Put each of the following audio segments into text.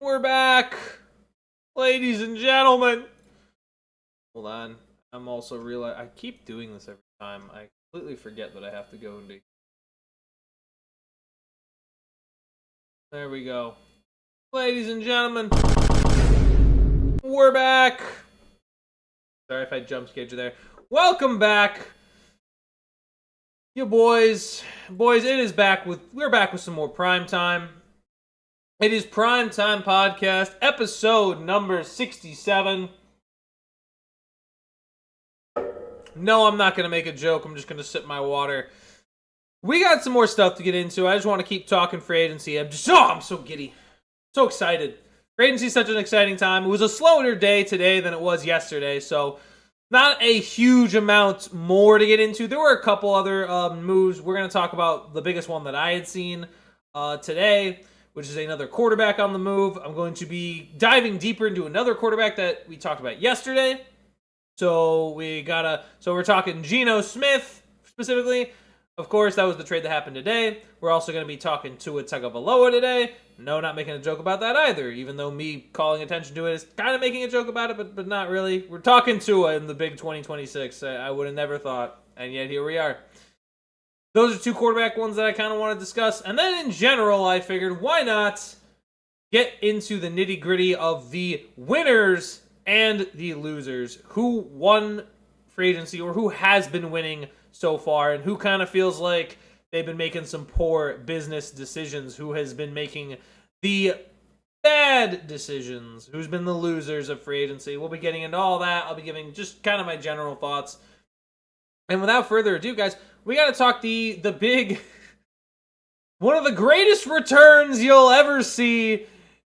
We're back, ladies and gentlemen. Hold on. I'm also realizing I keep doing this every time. I completely forget that I have to go into. There we go. Ladies and gentlemen, we're back. Sorry if I jump scared you there. Welcome back. You boys, it is back we're back with some more Primetime. It is Primetime Podcast, episode number 67. No, I'm not going to make a joke. I'm just going to sip my water. We got some more stuff to get into. I just want to keep talking free agency. I'm so giddy. So excited. Free agency is such an exciting time. It was a slower day today than it was yesterday, so not a huge amount more to get into. There were a couple other moves. We're going to talk about the biggest one that I had seen today, which is another quarterback on the move. I'm going to be diving deeper into another quarterback that we talked about yesterday. So we're talking Geno Smith specifically. Of course, that was the trade that happened today. We're also going to be talking Tua Tagovailoa today. No, not making a joke about that either, even though me calling attention to it is kind of making a joke about it, but not really. We're talking Tua in the big 2026. I would have never thought, and yet here we are. Those are two quarterback ones that I kind of want to discuss. And then in general, I figured, why not get into the nitty-gritty of the winners and the losers. Who won free agency or who has been winning so far and who kind of feels like they've been making some poor business decisions, who has been making the bad decisions, who's been the losers of free agency. We'll be getting into all that. I'll be giving just kind of my general thoughts. And without further ado, guys, we got to talk the big, one of the greatest returns you'll ever see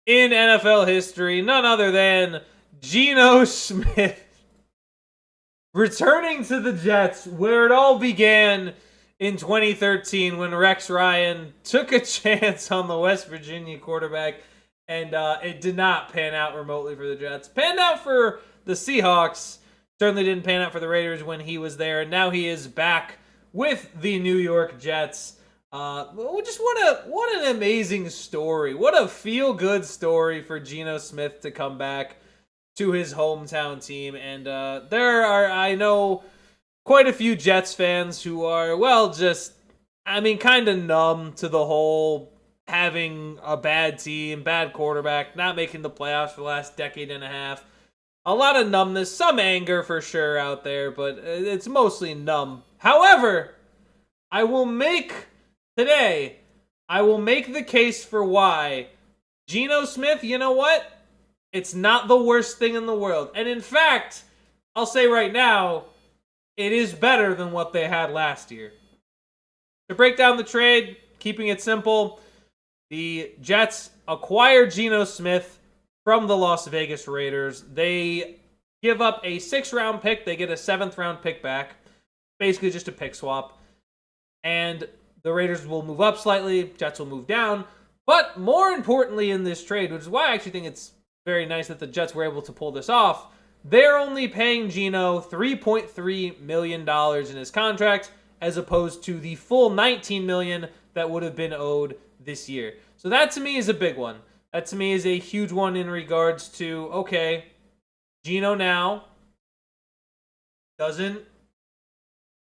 in NFL history. None other than Geno Smith returning to the Jets, where it all began in 2013 when Rex Ryan took a chance on the West Virginia quarterback, and it did not pan out remotely for the Jets. Panned out for the Seahawks. Certainly didn't pan out for the Raiders when he was there, and now he is back with the New York Jets. Just what an amazing story. What a feel-good story for Geno Smith to come back to his hometown team. And there are, I know, quite a few Jets fans who are, kind of numb to the whole having a bad team, bad quarterback, not making the playoffs for the last decade and a half. A lot of numbness, some anger for sure out there, but it's mostly numb. However, I will make the case for why Geno Smith, you know what? It's not the worst thing in the world. And in fact, I'll say right now, it is better than what they had last year. To break down the trade, keeping it simple, the Jets acquire Geno Smith from the Las Vegas Raiders. They give up a 6th-round pick. They get a 7th-round pick back. Basically just a pick swap. And the Raiders will move up slightly. Jets will move down. But more importantly in this trade, which is why I actually think it's very nice that the Jets were able to pull this off, they're only paying Geno $3.3 million in his contract, as opposed to the full $19 million that would have been owed this year. So that to me is a big one. That to me is a huge one in regards to, okay, Geno now you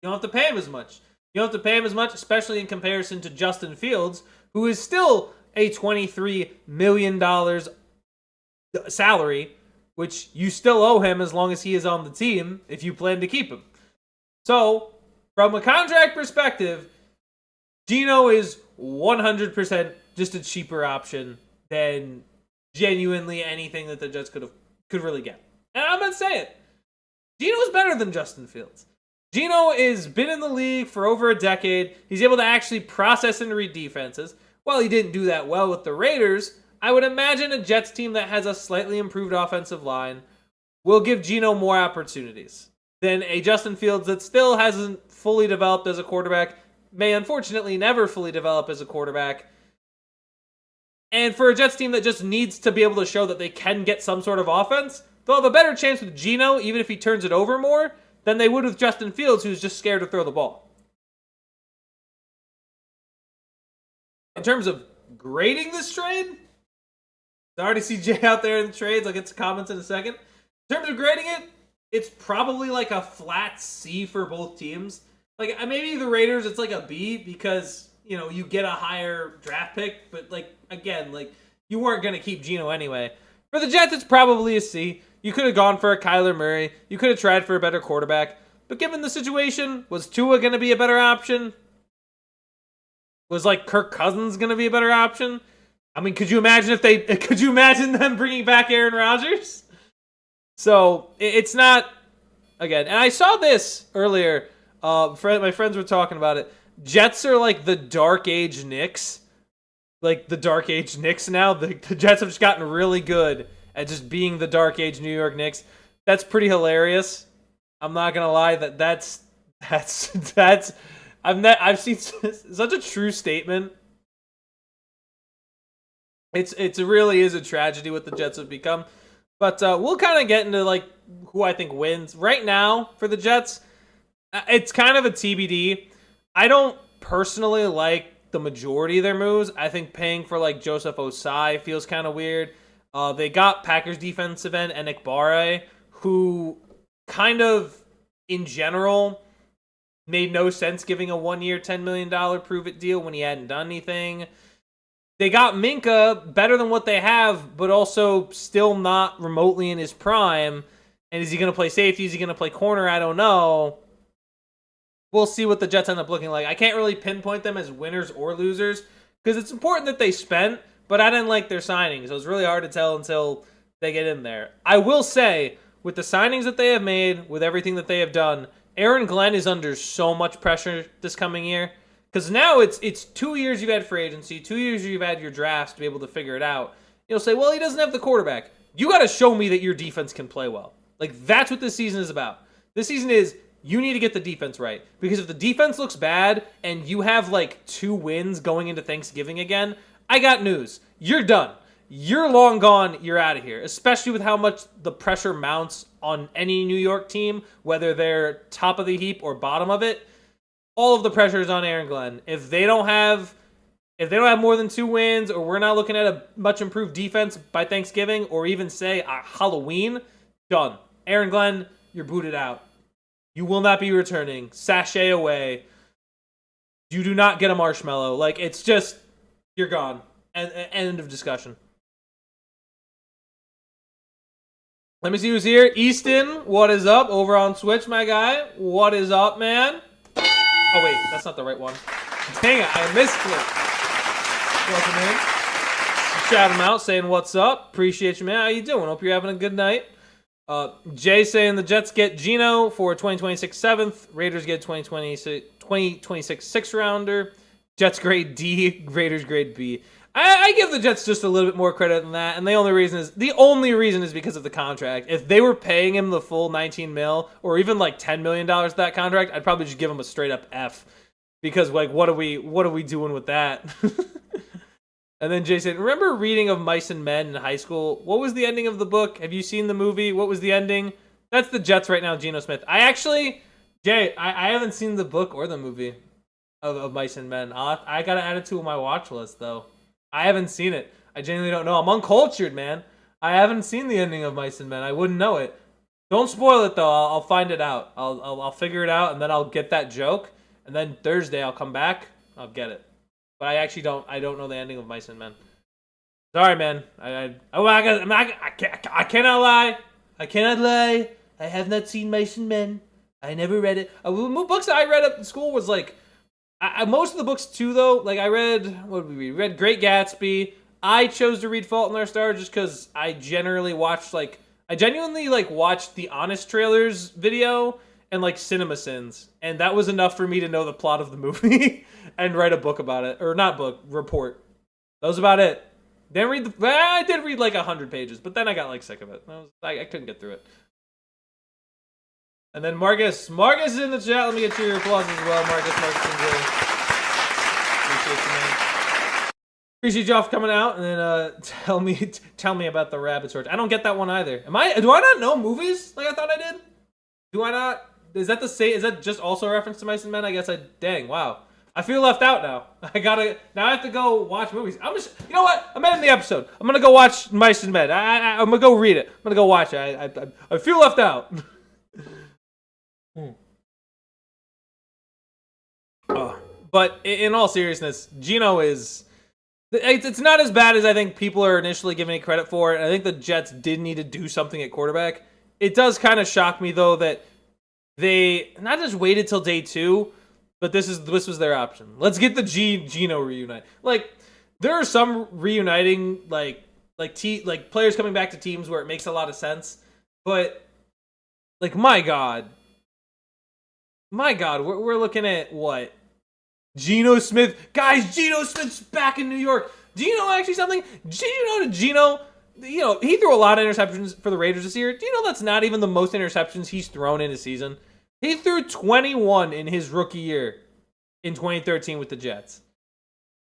don't have to pay him as much. You don't have to pay him as much, especially in comparison to Justin Fields, who is still a $23 million salary, which you still owe him as long as he is on the team if you plan to keep him. So, from a contract perspective, Geno is 100% just a cheaper option than genuinely anything that the Jets could really get. And I'm going to say it. Geno's better than Justin Fields. Geno has been in the league for over a decade. He's able to actually process and read defenses. While he didn't do that well with the Raiders, I would imagine a Jets team that has a slightly improved offensive line will give Geno more opportunities than a Justin Fields that still hasn't fully developed as a quarterback, may unfortunately never fully develop as a quarterback. And for a Jets team that just needs to be able to show that they can get some sort of offense, they'll have a better chance with Geno, even if he turns it over more, than they would with Justin Fields, who's just scared to throw the ball. In terms of grading this trade, I already see Jay out there in the trades. I'll get to comments in a second. In terms of grading it, it's probably like a flat C for both teams. Like, maybe the Raiders, it's like a B because, you know, you get a higher draft pick. But, like, again, like, you weren't going to keep Geno anyway. For the Jets, it's probably a C. You could have gone for a Kyler Murray. You could have tried for a better quarterback. But given the situation, was Tua going to be a better option? Was, like, Kirk Cousins going to be a better option? I mean, could you imagine them bringing back Aaron Rodgers? So it's not, again, and I saw this earlier. My friends were talking about it. Jets are like the Dark Age Knicks. Like the Dark Age Knicks now. The Jets have just gotten really good at just being the Dark Age New York Knicks. That's pretty hilarious. I'm not gonna lie. That's I've seen such a true statement. It really is a tragedy what the Jets have become. But we'll kind of get into like who I think wins. Right now for the Jets, it's kind of a TBD. I don't personally like the majority of their moves. I think paying for like Joseph Osai feels kind of weird. They got Packers defensive end Enik Barre, who kind of in general made no sense giving a 1-year $10 million prove-it deal when he hadn't done anything. They got Minka, better than what they have, but also still not remotely in his prime. And is he going to play safety? Is he going to play corner? I don't know. We'll see what the Jets end up looking like. I can't really pinpoint them as winners or losers because it's important that they spent, but I didn't like their signings. It was really hard to tell until they get in there. I will say, with the signings that they have made, with everything that they have done, Aaron Glenn is under so much pressure this coming year. Because now it's 2 years you've had free agency, 2 years you've had your drafts to be able to figure it out. You'll say, well, he doesn't have the quarterback. You got to show me that your defense can play well. Like, that's what this season is about. This season is, you need to get the defense right. Because if the defense looks bad and you have, like, 2 wins going into Thanksgiving again, I got news. You're done. You're long gone. You're out of here. Especially with how much the pressure mounts on any New York team, whether they're top of the heap or bottom of it. All of the pressure is on Aaron Glenn. If they don't have more than 2 wins, or we're not looking at a much improved defense by Thanksgiving, or even say Halloween, done. Aaron Glenn, you're booted out. You will not be returning. Sashay away. You do not get a marshmallow. Like, it's just, you're gone. End of discussion. Let me see who's here. Easton, what is up? Over on Switch, my guy. What is up, man? Oh, wait, that's not the right one. Dang it, I missed it. Welcome in. Shout him out, saying what's up. Appreciate you, man. How you doing? Hope you're having a good night. Jay saying the Jets get Geno for 2026 7th. Raiders get 2026 6th-rounder. Jets grade D, Raiders grade B. I give the Jets just a little bit more credit than that, and the only reason is because of the contract. If they were paying him the full $19 million or even like $10 million to that contract, I'd probably just give him a straight up F. Because like, what are we doing with that? And then Jason, remember reading of Mice and Men in high school? What was the ending of the book? Have you seen the movie? What was the ending? That's the Jets right now, Geno Smith. I haven't seen the book or the movie of Mice and Men. I gotta add it to my watch list though. I haven't seen it. I genuinely don't know. I'm uncultured, man. I haven't seen the ending of Mice and Men. I wouldn't know it. Don't spoil it though. I'll find it out. I'll figure it out, and then I'll get that joke. And then Thursday I'll come back. I'll get it. But I actually don't. I don't know the ending of Mice and Men. Sorry, man. I cannot lie. I cannot lie. I have not seen Mice and Men. I never read it. Books that I read at school was like. Most of the books too, though, like I read, what did we read? We read Great Gatsby. I chose to read Fault in Our Stars just because I genuinely watched the Honest Trailers video and like Cinema Sins, and that was enough for me to know the plot of the movie and write a book about it, or not book, report. That was about it. I did read like 100 pages, but then I got like sick of it. I couldn't get through it. And then Marcus is in the chat. Let me get your applause as well, Marcus. Appreciate you, man. Appreciate y'all for coming out, and then tell me about the rabbit search. I don't get that one either. Do I not know movies like I thought I did? Do I not? Is that the same? Is that just also a reference to Mice and Men? I guess dang, wow. I feel left out now. I have to go watch movies. You know what? I'm ending the episode. I'm gonna go watch Mice and Men. I'm gonna go read it. I'm gonna go watch it. I feel left out. But in all seriousness, Geno is. It's not as bad as I think people are initially giving it credit for. And I think the Jets did need to do something at quarterback. It does kind of shock me though that they not just waited till day 2, but this was their option. Let's get the Geno reunite. Like there are some reuniting like players coming back to teams where it makes a lot of sense, but like my God, we're looking at what? Geno Smith. Guys, Geno Smith's back in New York. Do you know actually something? Geno, he threw a lot of interceptions for the Raiders this year. Do you know that's not even the most interceptions he's thrown in a season? He threw 21 in his rookie year in 2013 with the Jets.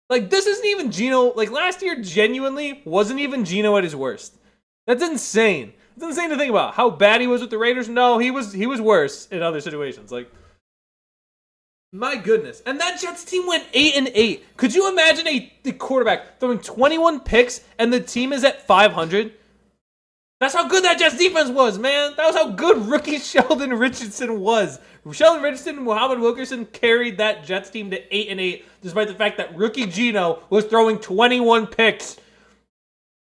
Like, this isn't even Geno. Like, last year genuinely wasn't even Geno at his worst. That's insane. It's insane to think about. How bad he was with the Raiders? No, he was worse in other situations. Like, my goodness. And that Jets team went 8-8. Could you imagine the quarterback throwing 21 picks and the team is at 500? That's how good that Jets defense was, man. That was how good rookie Sheldon Richardson was. Sheldon Richardson and Muhammad Wilkerson carried that Jets team to 8-8, despite the fact that rookie Geno was throwing 21 picks.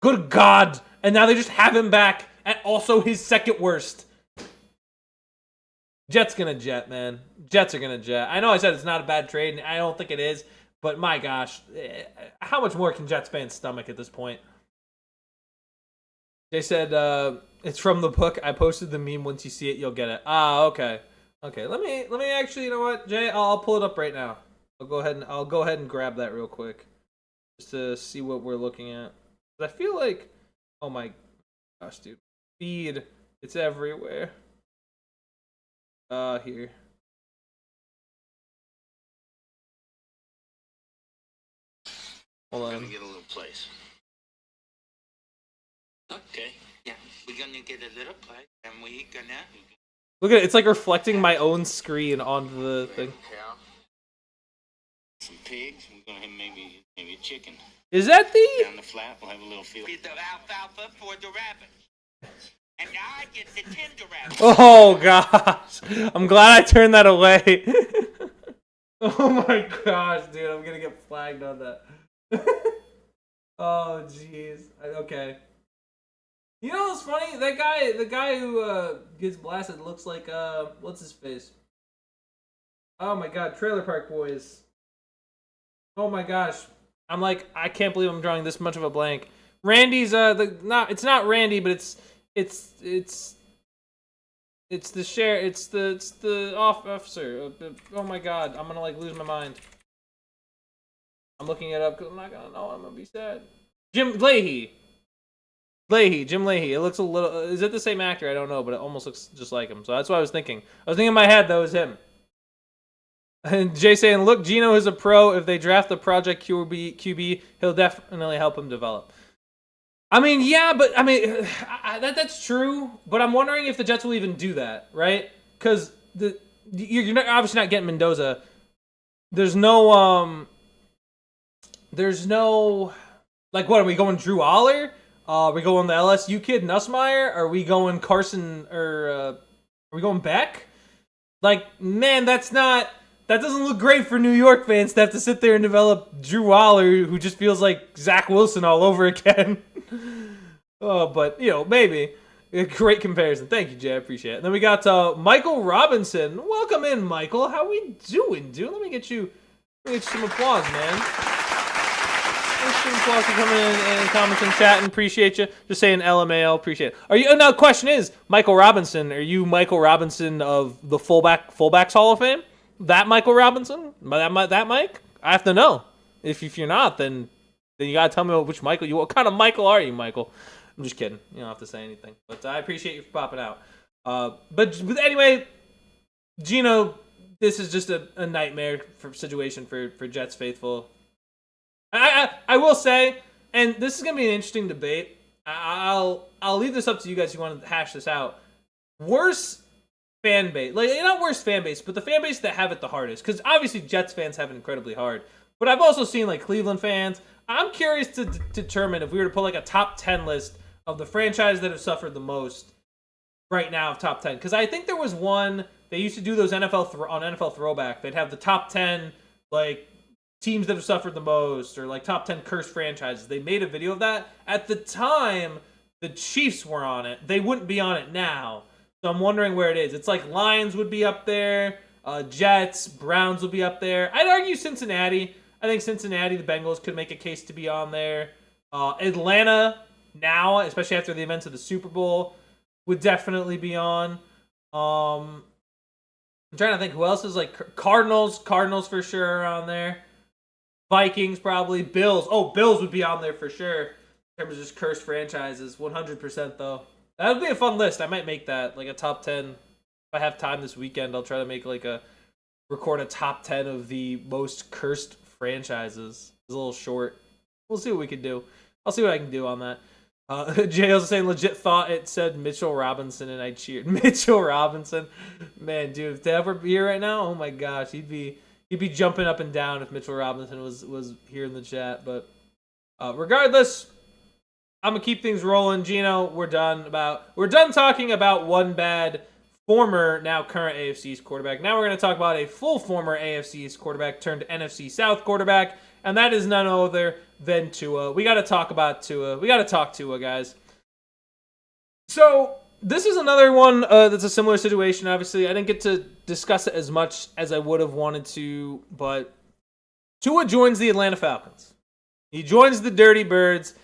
Good God. And now they just have him back at also his second worst. Jets gonna jet, man. Jets are gonna jet. I know I said it's not a bad trade, and I don't think it is, but my gosh, how much more can Jets fans stomach at this point? They said it's from the book. I posted the meme. Once you see it, you'll get it. Ah, okay. Okay, let me actually, you know what, Jay? I'll pull it up right now. I'll go ahead and grab that real quick, just to see what we're looking at. I feel like, oh my gosh, dude, feed, it's everywhere. Here. Hold on. We're gonna get a little place. Okay. Yeah, we're gonna get a little place, and we're gonna. Look at it. It's like reflecting my own screen onto the thing. Cow. Some pigs. We're gonna have maybe a chicken. Is that the? Down the flat, we'll have a little field. Feed the alfalfa for the rabbits. And I get the tender rabbit. Oh gosh, I'm glad I turned that away. Oh my gosh, dude, I'm gonna get flagged on that. Oh jeez. Okay. You know what's funny? The guy who gets blasted looks like what's his face? Oh my God, Trailer Park Boys. Oh my gosh, I'm like, I can't believe I'm drawing this much of a blank. Randy's it's not Randy, but it's the share. It's the officer. Oh my God, I'm gonna like lose my mind. I'm looking it up because I'm not gonna know. I'm gonna be sad. Jim Leahy. Jim Leahy. It looks a little. Is it the same actor? I don't know, but it almost looks just like him. So that's what I was thinking. I was thinking in my head that was him. And Jay saying, "Look, Geno is a pro. If they draft the project QB, he'll definitely help him develop." I mean, yeah, but I mean, that's true. But I'm wondering if the Jets will even do that, right? Because you're obviously not getting Mendoza. There's no like, what are we going? Drew Aller? Are we going the LSU kid Nussmeier? Are we going Carson or are we going Beck? Like, man, that doesn't look great for New York fans to have to sit there and develop Drew Aller, who just feels like Zach Wilson all over again. Oh, but, maybe. A great comparison. Thank you, Jay. I appreciate it. And then we got Michael Robinson. Welcome in, Michael. How we doing, dude? Let me get you some applause, man. Some applause for coming in and commenting, chatting. Appreciate you. Just saying LMAO. Appreciate it. Now, the question is, Michael Robinson, are you Michael Robinson of the Fullbacks Hall of Fame? That Michael Robinson? That Mike? I have to know. If you're not, then you gotta tell me which Michael what kind of Michael are you, Michael? I'm just kidding. You don't have to say anything. But I appreciate you for popping out. But anyway, Geno, this is just a nightmare situation for Jets faithful. I will say, and this is gonna be an interesting debate. I'll leave this up to you guys who want to hash this out. Worse fan base, like not worst fan base, but the fan base that have it the hardest. Because obviously Jets fans have it incredibly hard, but I've also seen like Cleveland fans. I'm curious to determine if we were to put like a top 10 list of the franchises that have suffered the most right now of top 10. Because I think there was one they used to do those on NFL Throwback. They'd have the top 10 like teams that have suffered the most, or like top 10 cursed franchises. They made a video of that. At the time, the Chiefs were on it. They wouldn't be on it now. So I'm wondering where it is. It's like Lions would be up there, Jets, Browns would be up there. I'd argue Cincinnati. I think Cincinnati, the Bengals, could make a case to be on there. Atlanta now, especially after the events of the Super Bowl, would definitely be on. I'm trying to think who else is like Cardinals. Cardinals for sure are on there. Vikings probably. Bills. Oh, Bills would be on there for sure. In terms of just cursed franchises. 100% though. That would be a fun list. I might make that like a top 10. If I have time this weekend, I'll try to make record a top 10 of the most cursed franchises. It's a little short. We'll see what we can do. I'll see what I can do on that. JL's saying legit thought it said Mitchell Robinson and I cheered. Mitchell Robinson. Man, dude, if that were here right now, oh my gosh, he'd be jumping up and down if Mitchell Robinson was here in the chat. But regardless, I'm gonna keep things rolling. Geno, we're done talking about one bad former, now current AFC East quarterback. Now we're gonna talk about a full former AFC East quarterback turned NFC South quarterback, and that is none other than Tua. We gotta talk about Tua. We gotta talk Tua, guys. So this is another one that's a similar situation. Obviously, I didn't get to discuss it as much as I would have wanted to, but Tua joins the Atlanta Falcons. He joins the Dirty Birds.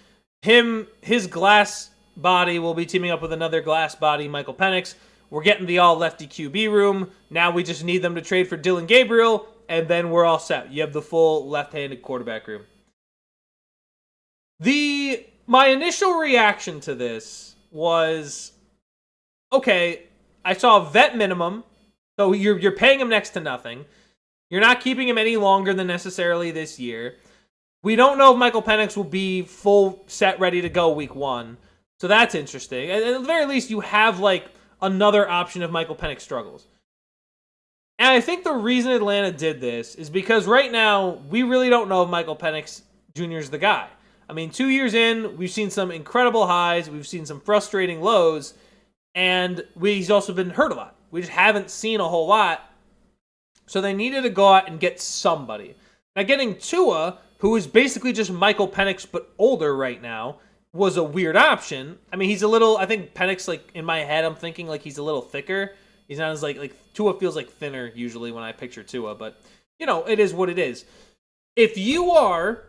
His glass body will be teaming up with another glass body, Michael Penix. We're getting the all-lefty QB room. Now we just need them to trade for Dylan Gabriel, and then we're all set. You have the full left-handed quarterback room. My initial reaction to this was, okay, I saw a vet minimum, so you're paying him next to nothing. You're not keeping him any longer than necessarily this year. We don't know if Michael Penix will be full set, ready to go week 1. So that's interesting. And at the very least, you have like another option if Michael Penix struggles. And I think the reason Atlanta did this is because right now, we really don't know if Michael Penix Jr. is the guy. I mean, 2 years in, we've seen some incredible highs. We've seen some frustrating lows. And he's also been hurt a lot. We just haven't seen a whole lot. So they needed to go out and get somebody. Now, getting Tua, who is basically just Michael Penix but older right now, was a weird option. I mean, he's a little, I think Penix, like, in my head, I'm thinking, like, he's a little thicker. He's not as, like Tua feels, like, thinner, usually, when I picture Tua. But, you know, it is what it is. If you are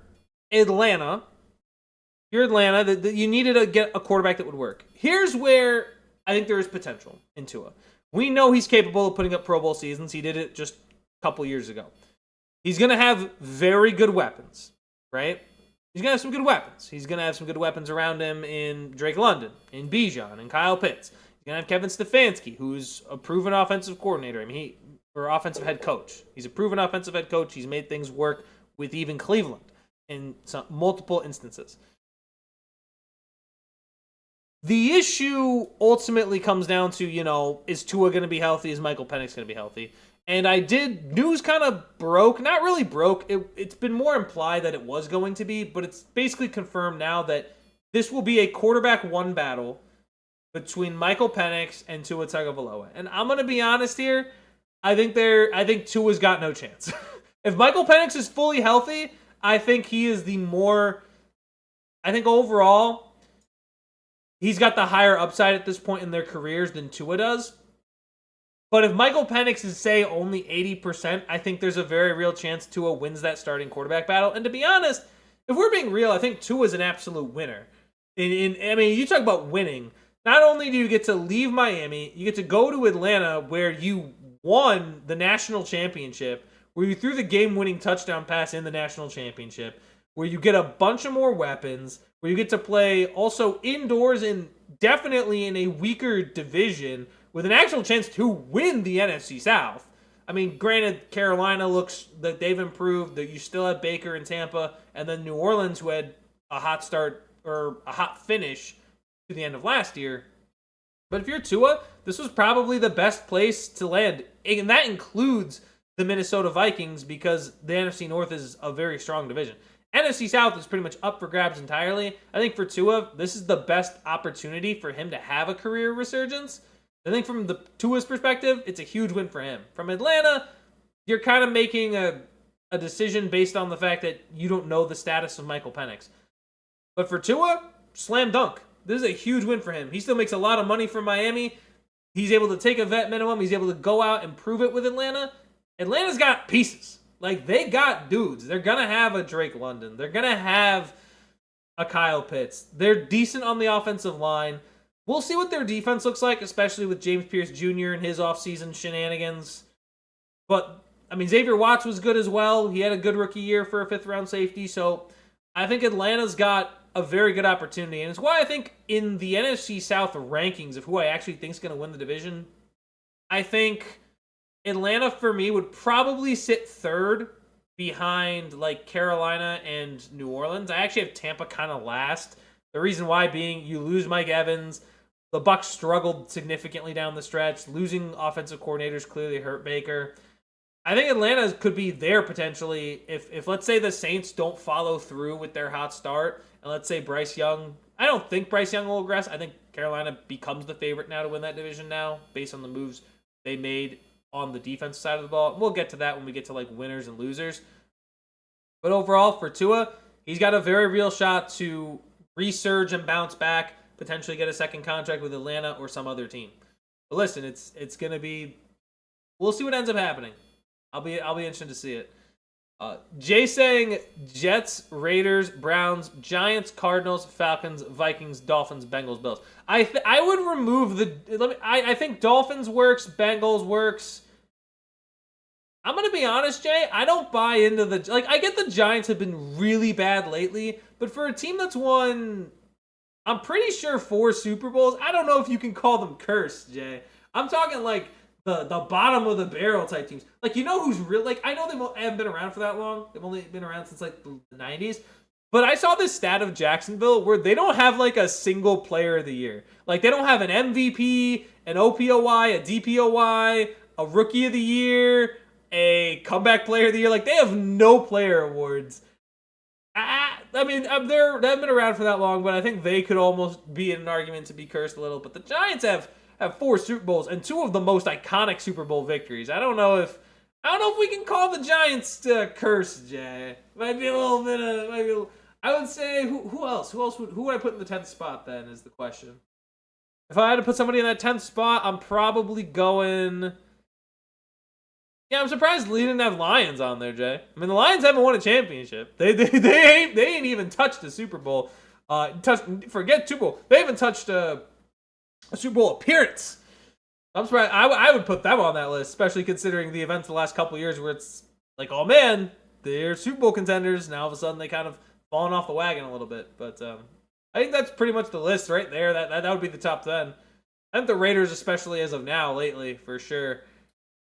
Atlanta, you needed to get a quarterback that would work. Here's where I think there is potential in Tua. We know he's capable of putting up Pro Bowl seasons. He did it just a couple years ago. He's going to have very good weapons, right? He's going to have some good weapons. He's going to have some good weapons around him in Drake London, in Bijan, and Kyle Pitts. He's going to have Kevin Stefanski, who's a proven offensive coordinator. I mean, or offensive head coach. He's a proven offensive head coach. He's made things work with even Cleveland in multiple instances. The issue ultimately comes down to, you know, is Tua going to be healthy? Is Michael Penix going to be healthy? And news kind of broke, not really broke. It's been more implied that it was going to be, but it's basically confirmed now that this will be a quarterback one battle between Michael Penix and Tua Tagovailoa. And I'm going to be honest here. I think Tua's got no chance. If Michael Penix is fully healthy, I think he is I think overall, he's got the higher upside at this point in their careers than Tua does. But if Michael Penix is, say, only 80%, I think there's a very real chance Tua wins that starting quarterback battle. And to be honest, if we're being real, I think Tua's an absolute winner. I mean, you talk about winning. Not only do you get to leave Miami, you get to go to Atlanta where you won the national championship, where you threw the game-winning touchdown pass in the national championship, where you get a bunch of more weapons, where you get to play also indoors and definitely in a weaker division with an actual chance to win the NFC South. I mean, granted, Carolina looks that they've improved, that you still have Baker in Tampa, and then New Orleans, who had a hot start or a hot finish to the end of last year. But if you're Tua, this was probably the best place to land. And that includes the Minnesota Vikings because the NFC North is a very strong division. NFC South is pretty much up for grabs entirely. I think for Tua, this is the best opportunity for him to have a career resurgence. I think from the Tua's perspective, it's a huge win for him. From Atlanta, you're kind of making a decision based on the fact that you don't know the status of Michael Penix. But for Tua, slam dunk. This is a huge win for him. He still makes a lot of money from Miami. He's able to take a vet minimum. He's able to go out and prove it with Atlanta. Atlanta's got pieces. Like, they got dudes. They're going to have a Drake London. They're going to have a Kyle Pitts. They're decent on the offensive line. We'll see what their defense looks like, especially with James Pierce Jr. and his offseason shenanigans. But, I mean, Xavier Watts was good as well. He had a good rookie year for a fifth-round safety. So, I think Atlanta's got a very good opportunity. And it's why I think in the NFC South rankings of who I actually think is going to win the division, I think Atlanta, for me, would probably sit third behind, like, Carolina and New Orleans. I actually have Tampa kind of last. The reason why being you lose Mike Evans. The Bucs struggled significantly down the stretch. Losing offensive coordinators clearly hurt Baker. I think Atlanta could be there potentially if let's say the Saints don't follow through with their hot start, and let's say Bryce Young. I don't think Bryce Young will regress. I think Carolina becomes the favorite now to win that division now based on the moves they made on the defensive side of the ball. We'll get to that when we get to like winners and losers. But overall, for Tua, he's got a very real shot to resurge and bounce back, potentially get a second contract with Atlanta or some other team. But listen, it's gonna be. We'll see what ends up happening. I'll be interested to see it. Jay saying Jets, Raiders, Browns, Giants, Cardinals, Falcons, Vikings, Dolphins, Bengals, Bills. I would remove the. I think Dolphins works, Bengals works. I'm gonna be honest, Jay. I don't buy into the I get the Giants have been really bad lately, but for a team that's won, I'm pretty sure 4 Super Bowls. I don't know if you can call them cursed, Jay. I'm talking like the bottom of the barrel type teams. Like, you know who's real? Like, I know they haven't been around for that long. They've only been around since like the 90s. But I saw this stat of Jacksonville where they don't have like a single player of the year. Like, they don't have an MVP, an OPOY, a DPOY, a rookie of the year, a comeback player of the year. Like, they have no player awards. I mean, they haven't been around for that long, but I think they could almost be in an argument to be cursed a little. But the Giants have 4 Super Bowls and 2 of the most iconic Super Bowl victories. I don't know if we can call the Giants cursed, Jay. Might be a little bit of. I would say who else? Who would I put in the 10th spot? Then is the question. If I had to put somebody in that 10th spot, I'm probably going. Yeah, I'm surprised Lee didn't have Lions on there, Jay. I mean, the Lions haven't won a championship. They ain't even touched a Super Bowl. Forget Super Bowl. They haven't touched a Super Bowl appearance. I'm surprised. I would put them on that list, especially considering the events the last couple of years where it's like, oh man, they're Super Bowl contenders. Now all of a sudden they kind of fallen off the wagon a little bit. But I think that's pretty much the list right there. That would be the top 10. I think the Raiders, especially as of now, lately, for sure.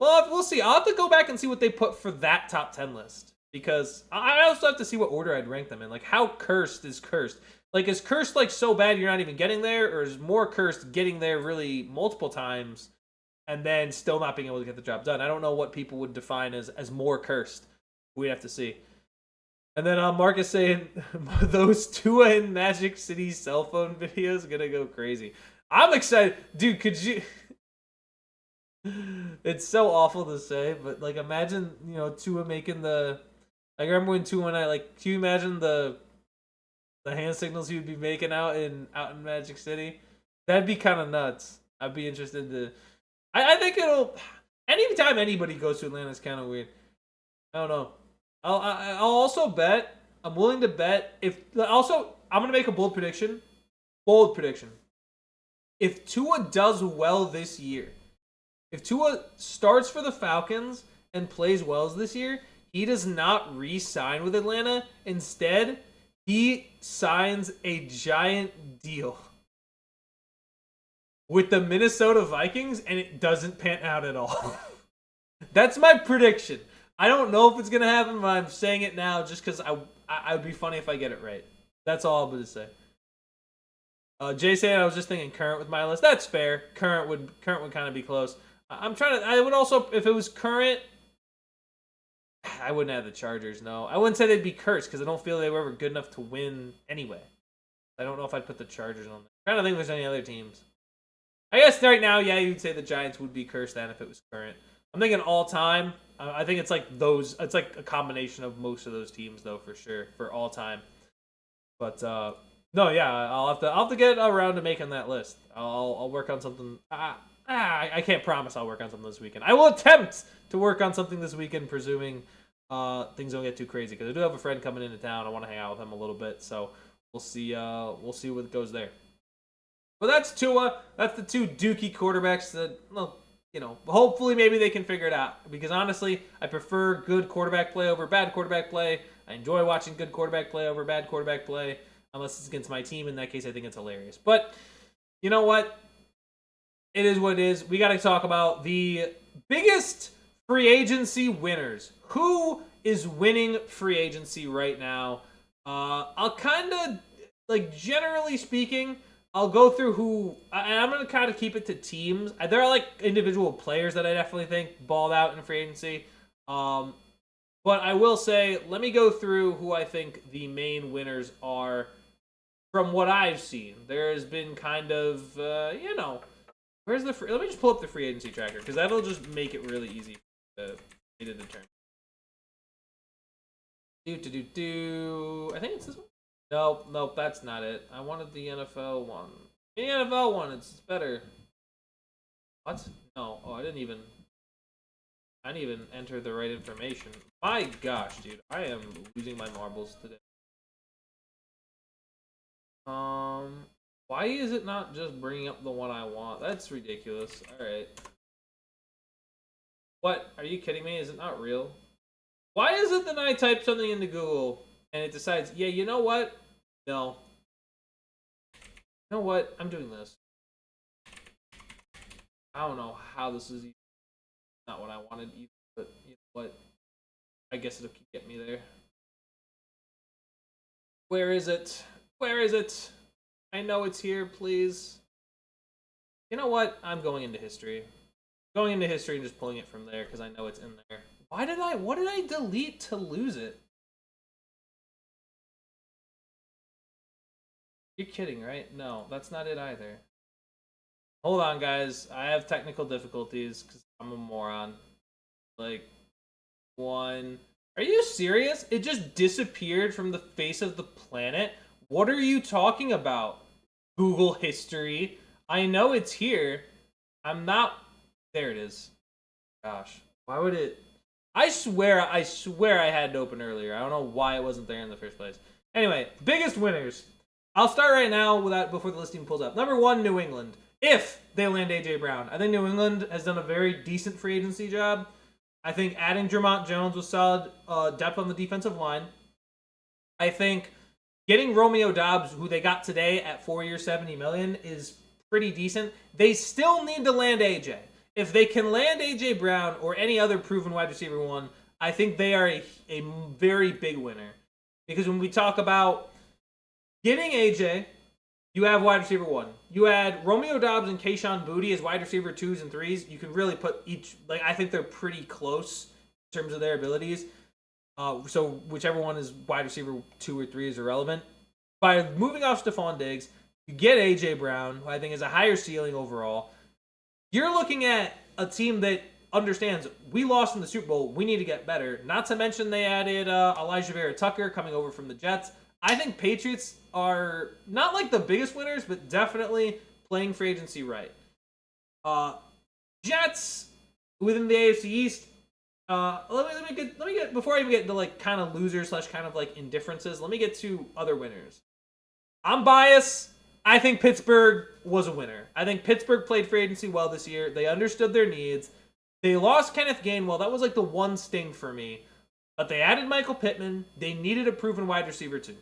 Well, we'll see. I'll have to go back and see what they put for that top 10 list. Because I also have to see what order I'd rank them in. Like, how cursed is cursed? Like, is cursed, like, so bad you're not even getting there? Or is more cursed getting there really multiple times and then still not being able to get the job done? I don't know what people would define as more cursed. We'd have to see. And then Marcus saying, those Tua and Magic City cell phone videos gonna go crazy. I'm excited. Dude, could you... It's so awful to say, but, like, imagine, Tua making the... I remember when Tua and I, like, can you imagine the hand signals he would be making out in Magic City? That'd be kind of nuts. I'd be interested to... I think it'll... Anytime anybody goes to Atlanta is kind of weird. I don't know. I'll also bet... I'm willing to bet... Also, I'm going to make a bold prediction. Bold prediction. If Tua does well this year... If Tua starts for the Falcons and plays well this year, he does not re-sign with Atlanta. Instead, he signs a giant deal with the Minnesota Vikings, and it doesn't pan out at all. That's my prediction. I don't know if it's going to happen, but I'm saying it now just because I would be funny if I get it right. That's all I'm going to say. Jay said I was just thinking current with my list. That's fair. Current would kind of be close. I'm trying to. I would also, if it was current, I wouldn't have the Chargers. No, I wouldn't say they'd be cursed because I don't feel they were ever good enough to win anyway. I don't know if I'd put the Chargers on there. I'm trying to think if there's any other teams. I guess right now, yeah, you'd say the Giants would be cursed then if it was current. I'm thinking all time. I think it's like those. It's like a combination of most of those teams, though, for sure, for all time. But no, yeah, I'll have to get around to making that list. I'll work on something. I can't promise I'll work on something this weekend. I will attempt to work on something this weekend, presuming things don't get too crazy. Because I do have a friend coming into town. I want to hang out with him a little bit, so we'll see. We'll see what goes there. But that's Tua. That's the two Dookie quarterbacks that, well, you know, hopefully maybe they can figure it out. Because honestly, I prefer good quarterback play over bad quarterback play. I enjoy watching good quarterback play over bad quarterback play. Unless it's against my team. In that case, I think it's hilarious. But you know what? It is what it is. We got to talk about the biggest free agency winners. Who is winning free agency right now? I'll kind of, like, generally speaking, I'll go through who, and I'm going to kind of keep it to teams. There are, like, individual players that I definitely think balled out in free agency. But I will say, let me go through who I think the main winners are from what I've seen. There has been kind of, you know, where's the let me just pull up the free agency tracker, because that'll just make it really easy to determine. I think it's this one. Nope, that's not it. I wanted the NFL one. The NFL one, it's better. What? No. Oh, I didn't even enter the right information. My gosh, dude. I am losing my marbles today. Why is it not just bringing up the one I want? That's ridiculous. Alright. What? Are you kidding me? Is it not real? Why is it that I type something into Google and it decides, yeah, you know what? No. You know what? I'm doing this. I don't know how this is not what I wanted either, but you know what? I guess it'll keep getting me there. Where is it? Where is it? I know it's here, please. You know what? I'm going into history. Going into history and just pulling it from there because I know it's in there. What did I delete to lose it? You're kidding, right? No, that's not it either. Hold on, guys. I have technical difficulties because I'm a moron. Like, one. Are you serious? It just disappeared from the face of the planet? What are you talking about? Google history. I know it's here. I'm not. There it is. Gosh. Why would it? I swear I had it open earlier. I don't know why it wasn't there in the first place. Anyway, biggest winners. I'll start right now before the list even pulls up. Number 1, New England. If they land A.J. Brown. I think New England has done a very decent free agency job. I think adding Jermont Jones was solid depth on the defensive line. I think getting Romeo Doubs, who they got today at 4 years, $70 million, is pretty decent. They still need to land AJ. If they can land AJ Brown or any other proven wide receiver one, I think they are a very big winner. Because when we talk about getting AJ, you have wide receiver 1. You add Romeo Doubs and Kayshon Boutte as wide receiver 2s and 3s. You can really put each, like, I think they're pretty close in terms of their abilities. So whichever one is wide receiver 2 or 3 is irrelevant. By moving off Stephon Diggs, you get AJ Brown, who I think is a higher ceiling overall. You're looking at a team that understands we lost in the Super Bowl. We need to get better. Not to mention they added Elijah Vera Tucker coming over from the Jets. I think Patriots are not like the biggest winners, but definitely playing free agency right. Jets within the AFC East. Let me get before I even get into like kind of losers / kind of like indifferences. Let me get to other winners. I'm biased. I think Pittsburgh was a winner. I think Pittsburgh played free agency well this year. They understood their needs. They lost Kenneth Gainwell. That was like the one sting for me. But they added Michael Pittman. They needed a proven wide receiver too.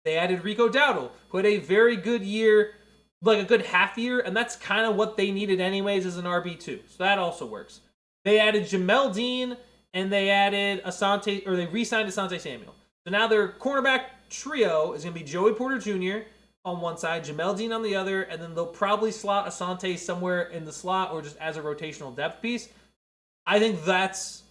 They added Rico Dowdle, who had a very good year, like a good half year, and that's kind of what they needed anyways as an RB2. So that also works. They added Jamel Dean, and they added they re-signed Asante Samuel. So now their cornerback trio is going to be Joey Porter Jr., on one side, Jamel Dean on the other, and then they'll probably slot Asante somewhere in the slot or just as a rotational depth piece. I think that's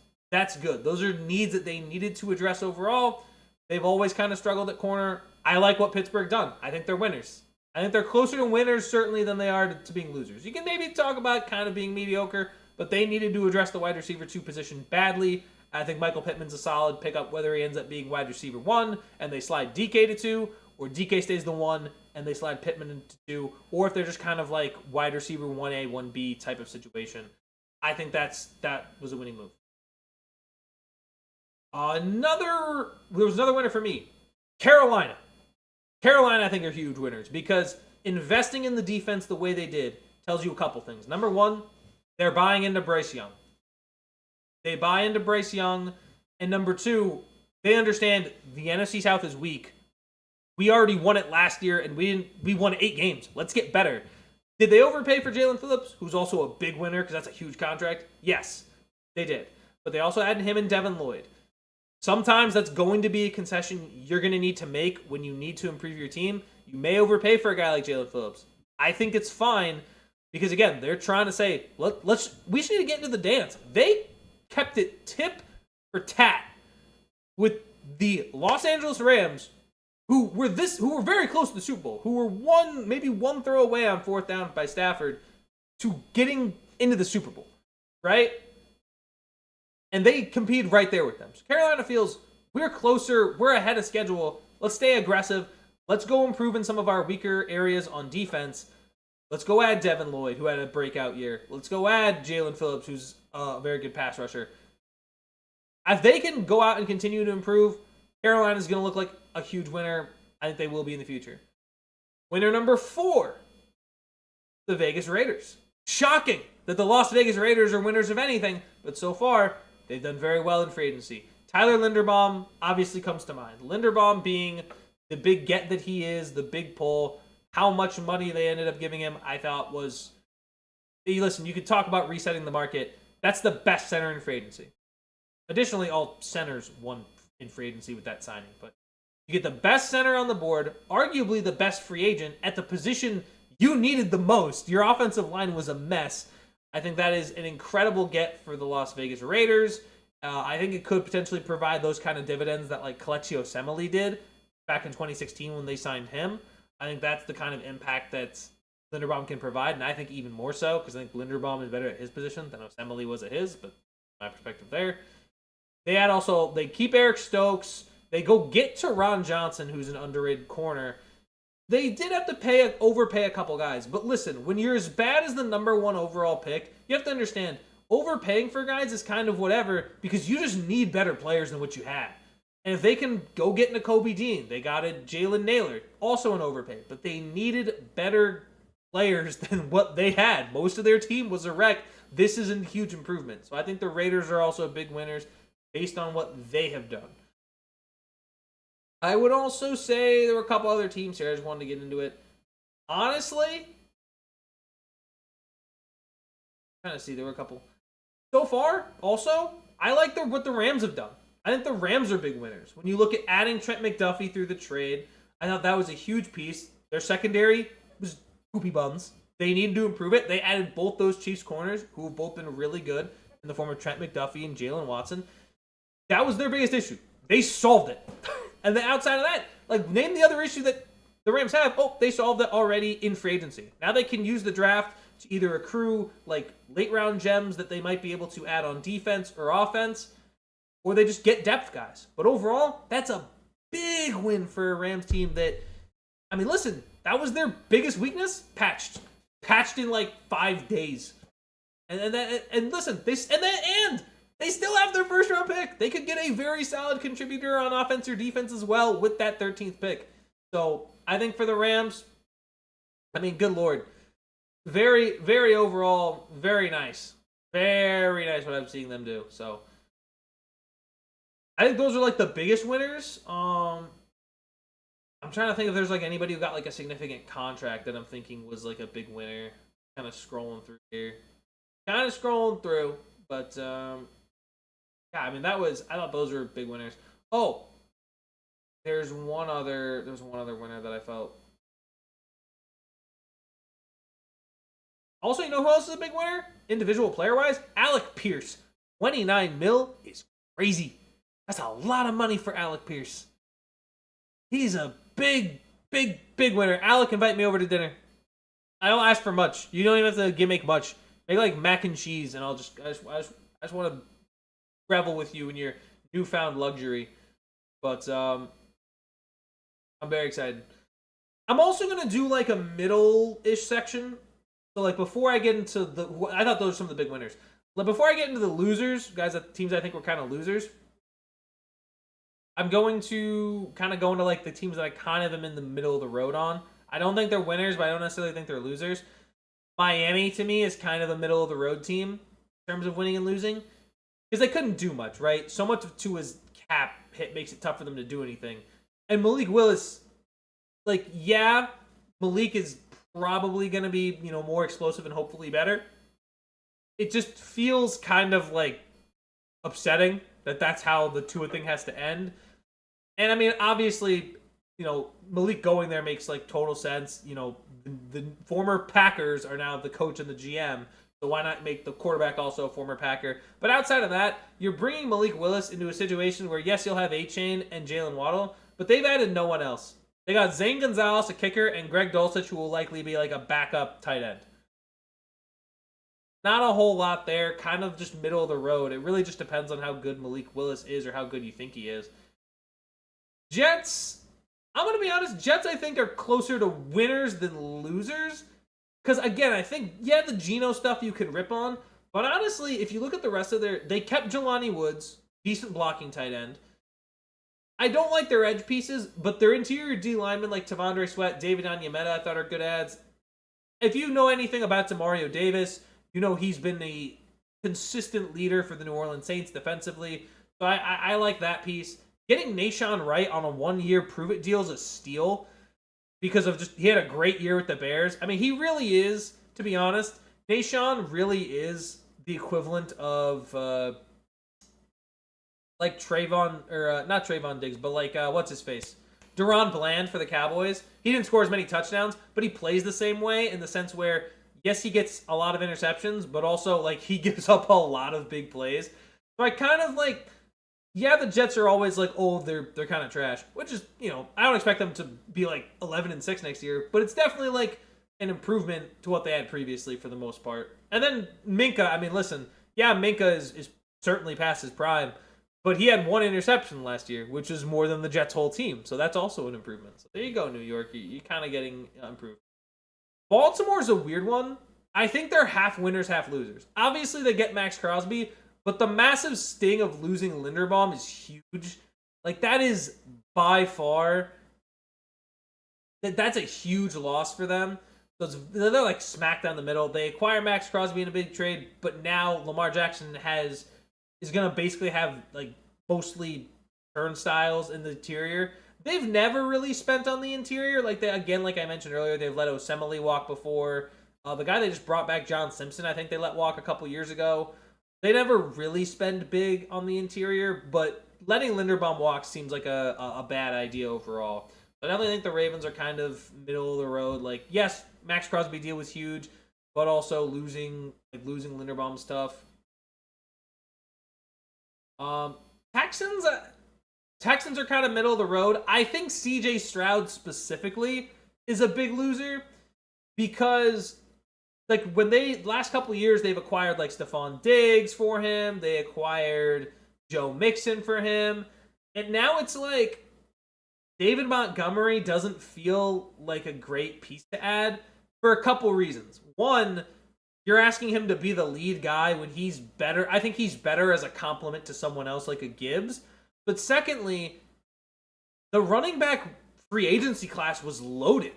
good. Those are needs that they needed to address overall. They've always kind of struggled at corner. I like what Pittsburgh done. I think they're winners. I think they're closer to winners certainly than they are to being losers. You can maybe talk about kind of being mediocre, but they needed to address the wide receiver 2 position badly. I think Michael Pittman's a solid pickup, whether he ends up being wide receiver 1 and they slide DK to 2, or DK stays the 1 and they slide Pittman into 2, or if they're just kind of like wide receiver 1A, 1B type of situation. I think that was a winning move. There was another winner for me. Carolina. Carolina, I think, are huge winners because investing in the defense the way they did tells you a couple things. Number one, they're buying into Bryce Young. They buy into Bryce Young. And number two, they understand the NFC South is weak. We already won it last year, and we won 8 games. Let's get better. Did they overpay for Jalen Phillips, who's also a big winner because that's a huge contract? Yes, they did. But they also added him and Devin Lloyd. Sometimes that's going to be a concession you're going to need to make when you need to improve your team. You may overpay for a guy like Jalen Phillips. I think it's fine because, again, they're trying to say, we just need to get into the dance. They kept it tip for tat with the Los Angeles Rams, who were very close to the Super Bowl, who were maybe one throw away on 4th down by Stafford to getting into the Super Bowl, right? And they compete right there with them. So Carolina feels we're closer, we're ahead of schedule. Let's stay aggressive. Let's go improve in some of our weaker areas on defense. Let's go add Devin Lloyd, who had a breakout year. Let's go add Jalen Phillips, who's a very good pass rusher. If they can go out and continue to improve, Carolina's going to look like a huge winner. I think they will be in the future. Winner number 4, the Vegas Raiders. Shocking that the Las Vegas Raiders are winners of anything, but so far, they've done very well in free agency. Tyler Linderbaum obviously comes to mind. Linderbaum being the big get that he is, the big pull, how much money they ended up giving him, I thought was... Hey, listen, you could talk about resetting the market. That's the best center in free agency. Additionally, all centers won in free agency with that signing. But you get the best center on the board, arguably the best free agent, at the position you needed the most. Your offensive line was a mess. I think that is an incredible get for the Las Vegas Raiders. I think it could potentially provide those kind of dividends that like Kelechi Osemele did back in 2016 when they signed him. I think that's the kind of impact that Linderbaum can provide, and I think even more so because I think Linderbaum is better at his position than Osemele was at his, but my perspective there. They keep Eric Stokes. They go get Teron Johnson, who's an underrated corner. They did have to overpay a couple guys, but listen, when you're as bad as the number 1 overall pick, you have to understand, overpaying for guys is kind of whatever because you just need better players than what you had. And if they can go get Nakobe Dean, they got a Jalen Naylor, also an overpay, but they needed better players than what they had. Most of their team was a wreck. This is a huge improvement. So I think the Raiders are also big winners based on what they have done. I would also say there were a couple other teams here. I just wanted to get into it. Honestly, I'm trying to see. There were a couple. So far, also, I like what the Rams have done. I think the Rams are big winners. When you look at adding Trent McDuffie through the trade, I thought that was a huge piece. Their secondary was poopy buns. They needed to improve it. They added both those Chiefs corners, who have both been really good, in the form of Trent McDuffie and Jalen Watson. That was their biggest issue. They solved it. And then outside of that, like, name the other issue that the Rams have. Oh, they solved it already in free agency. Now they can use the draft to either accrue, like, late-round gems that they might be able to add on defense or offense, or they just get depth guys. But overall, that's a big win for a Rams team that, I mean, listen, that was their biggest weakness. Patched in, like, 5 days. And listen, they still have their first round pick. They could get a very solid contributor on offense or defense as well with that 13th pick. So I think for the Rams, I mean, good Lord. Very, very overall, very nice. Very nice what I'm seeing them do. So I think those are like the biggest winners. I'm trying to think if there's like anybody who got like a significant contract that I'm thinking was like a big winner. Kind of scrolling through here. But yeah, I mean I thought those were big winners. Oh, there's one other winner that I felt Also, you know who else is a big winner? Individual player-wise? Alec Pierce. 29 mil is crazy. That's a lot of money for Alec Pierce. He's a big winner. Alec, invite me over to dinner. I don't ask for much. You don't even have to make much. Make like mac and cheese, and I just want to revel with you in your newfound luxury. But I'm very excited. I'm also gonna do like a middle-ish section. So like before I get into I thought those were some of the big winners. Like before I get into the losers, guys, the teams I think were kind of losers. I'm going to kind of go into like the teams that I kind of am in the middle of the road on. I don't think they're winners, but I don't necessarily think they're losers. Miami, to me, is kind of a middle of the road team in terms of winning and losing. Because they couldn't do much, right? So much to his cap hit makes it tough for them to do anything. And Malik Willis, like, yeah, Malik is probably going to be, more explosive and hopefully better. It just feels kind of, like, upsetting that that's how the Tua thing has to end. And, I mean, obviously, Malik going there makes, like, total sense. The former Packers are now the coach and the GM, so why not make the quarterback also a former Packer? But outside of that, you're bringing Malik Willis into a situation where, yes, you'll have A-Chain and Jalen Waddle, but they've added no one else. They got Zane Gonzalez, a kicker, and Greg Dulcich, who will likely be like a backup tight end. Not a whole lot there, kind of just middle of the road. It really just depends on how good Malik Willis is or how good you think he is. Jets, I'm going to be honest, Jets I think are closer to winners than losers. Because again, I think, yeah, the Geno stuff you can rip on. But honestly, if you look at the rest of they kept Jelani Woods, decent blocking tight end. I don't like their edge pieces, but their interior D linemen like Tavondre Sweat, David Onyemata I thought are good ads. If you know anything about Demario Davis, you know he's been a consistent leader for the New Orleans Saints defensively. So I like that piece. Getting Nahshon Wright on a 1-year prove-it deal is a steal because of he had a great year with the Bears. I mean, he really is, to be honest, Nahshon really is the equivalent of like Trayvon, or not Trayvon Diggs, but like, what's his face? Deron Bland for the Cowboys. He didn't score as many touchdowns, but he plays the same way in the sense where, yes, he gets a lot of interceptions, but also, like, he gives up a lot of big plays. So I kind of, like, yeah, the Jets are always like, oh, they're kind of trash, which is, I don't expect them to be, like, 11-6 next year, but it's definitely, like, an improvement to what they had previously for the most part. And then Minka, I mean, listen, yeah, Minka is certainly past his prime, but he had 1 interception last year, which is more than the Jets' whole team. So that's also an improvement. So there you go, New York. You're kind of getting improved. Baltimore's a weird one. I think they're half winners, half losers. Obviously, they get Max Crosby, but the massive sting of losing Linderbaum is huge. Like, that is by far... That's a huge loss for them. So they're like smack down the middle. They acquire Max Crosby in a big trade, but now Lamar Jackson is going to basically have, like, mostly turnstiles in the interior. They've never really spent on the interior. Like, like I mentioned earlier, they've let Osemele walk before. The guy they just brought back, John Simpson, I think they let walk a couple years ago. They never really spend big on the interior, but letting Linderbaum walk seems like a bad idea overall. But I definitely think the Ravens are kind of middle of the road. Like, yes, Max Crosby deal was huge, but also losing Linderbaum stuff. Texans are kind of middle of the road. I think CJ Stroud specifically is a big loser because, like, when last couple of years they've acquired like Stephon Diggs for him, they acquired Joe Mixon for him, and now it's like David Montgomery doesn't feel like a great piece to add for a couple reasons. One, you're asking him to be the lead guy when he's better. I think he's better as a complement to someone else like a Gibbs. But secondly, the running back free agency class was loaded.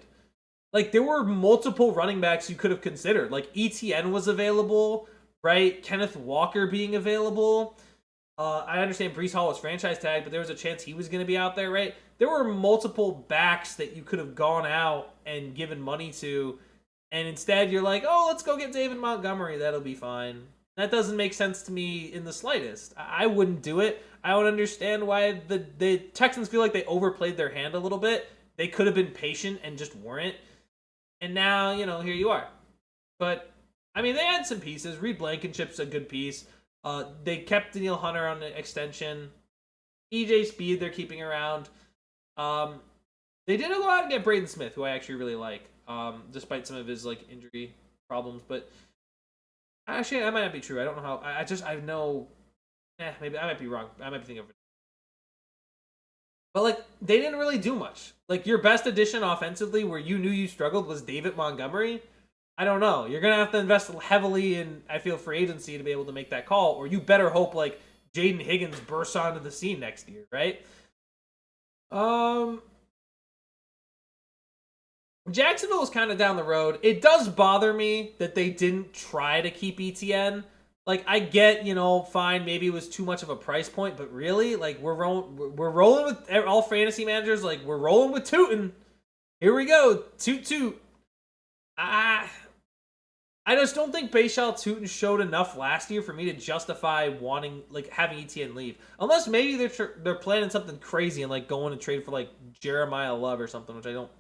Like, there were multiple running backs you could have considered. Like, ETN was available, right? Kenneth Walker being available. I understand Breece Hall was franchise tagged, but there was a chance he was going to be out there, right? There were multiple backs that you could have gone out and given money to. And instead, you're like, oh, let's go get David Montgomery. That'll be fine. That doesn't make sense to me in the slightest. I wouldn't do it. I don't understand why the Texans feel like they overplayed their hand a little bit. They could have been patient and just weren't. And now, here you are. But I mean, they had some pieces. Reed Blankenship's a good piece. They kept Daniil Hunter on the extension. EJ Speed they're keeping around. They did go out and get Braden Smith, who I actually really like, despite some of his like injury problems. But actually, that might not be true. I don't know how. I know. Maybe I might be wrong. I might be thinking of it. But like, they didn't really do much. Like, your best addition offensively, where you knew you struggled, was David Montgomery. I don't know. You're gonna have to invest heavily in, I feel, free agency to be able to make that call, or you better hope like Jaden Higgins bursts onto the scene next year, right? Jacksonville is kind of down the road. It does bother me that they didn't try to keep ETN. Like, I get, fine, maybe it was too much of a price point, but really, like, we're rolling with all fantasy managers. Like, we're rolling with Tootin. Here we go, toot. I just don't think Bayshal Tootin showed enough last year for me to justify wanting, like, having ETN leave. Unless maybe they're planning something crazy and like going to trade for like Jeremiah Love or something, which I don't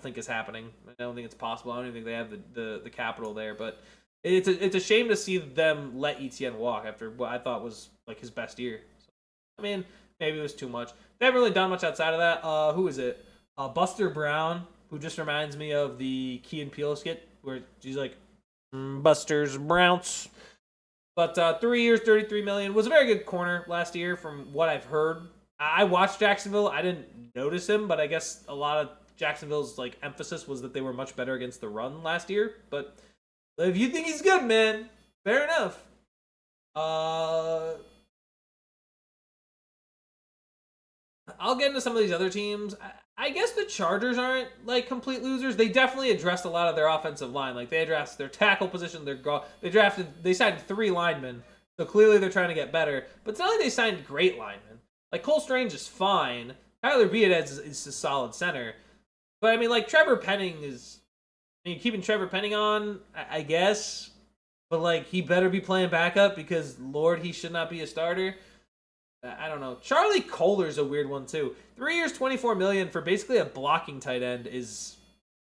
think is happening. I don't think it's possible. I don't even think they have the capital there. But it's a shame to see them let ETN walk after what I thought was like his best year. So, I mean, maybe it was too much. They haven't really done much outside of that. Who is it? Buster Brown, who just reminds me of the Key and Peele skit where she's like, Buster's Browns. But 3 years, $33 million. Was a very good corner last year from what I've heard. I watched Jacksonville. I didn't notice him, but I guess a lot of Jacksonville's like emphasis was that they were much better against the run last year. But if you think he's good, man, fair enough. I'll get into some of these other teams. I guess the Chargers aren't like complete losers. They definitely addressed a lot of their offensive line. Like they addressed their tackle position. They signed 3 linemen, so clearly they're trying to get better. But it's not like they signed great linemen. Like Cole Strange is fine. Tyler Biadasz is a solid center. But I mean, like Trevor Penning is. I mean, keeping Trevor Penning on, I guess. But like he better be playing backup because Lord, he should not be a starter. I don't know. Charlie Kohler's a weird one too. 3 years, $24 million for basically a blocking tight end is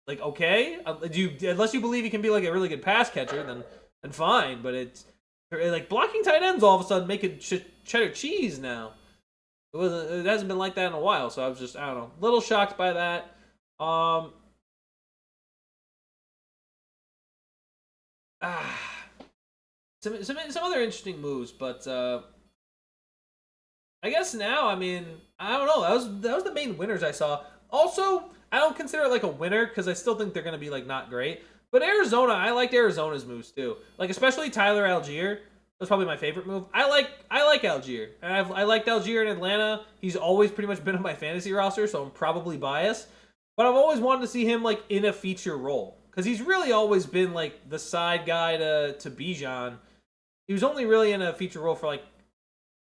like okay. Unless you believe he can be like a really good pass catcher, then fine. But it's like blocking tight ends all of a sudden making cheddar cheese now. It hasn't been like that in a while. So I don't know, a little shocked by that. Some other interesting moves, but. I guess now, I mean, I don't know. That was the main winners I saw. Also, I don't consider it like a winner because I still think they're going to be like not great. But Arizona, I liked Arizona's moves too. Like especially Tyler Algier. That's probably my favorite move. I like Algier. And I liked Algier in Atlanta. He's always pretty much been on my fantasy roster, so I'm probably biased. But I've always wanted to see him like in a feature role because he's really always been like the side guy to Bijan. He was only really in a feature role for like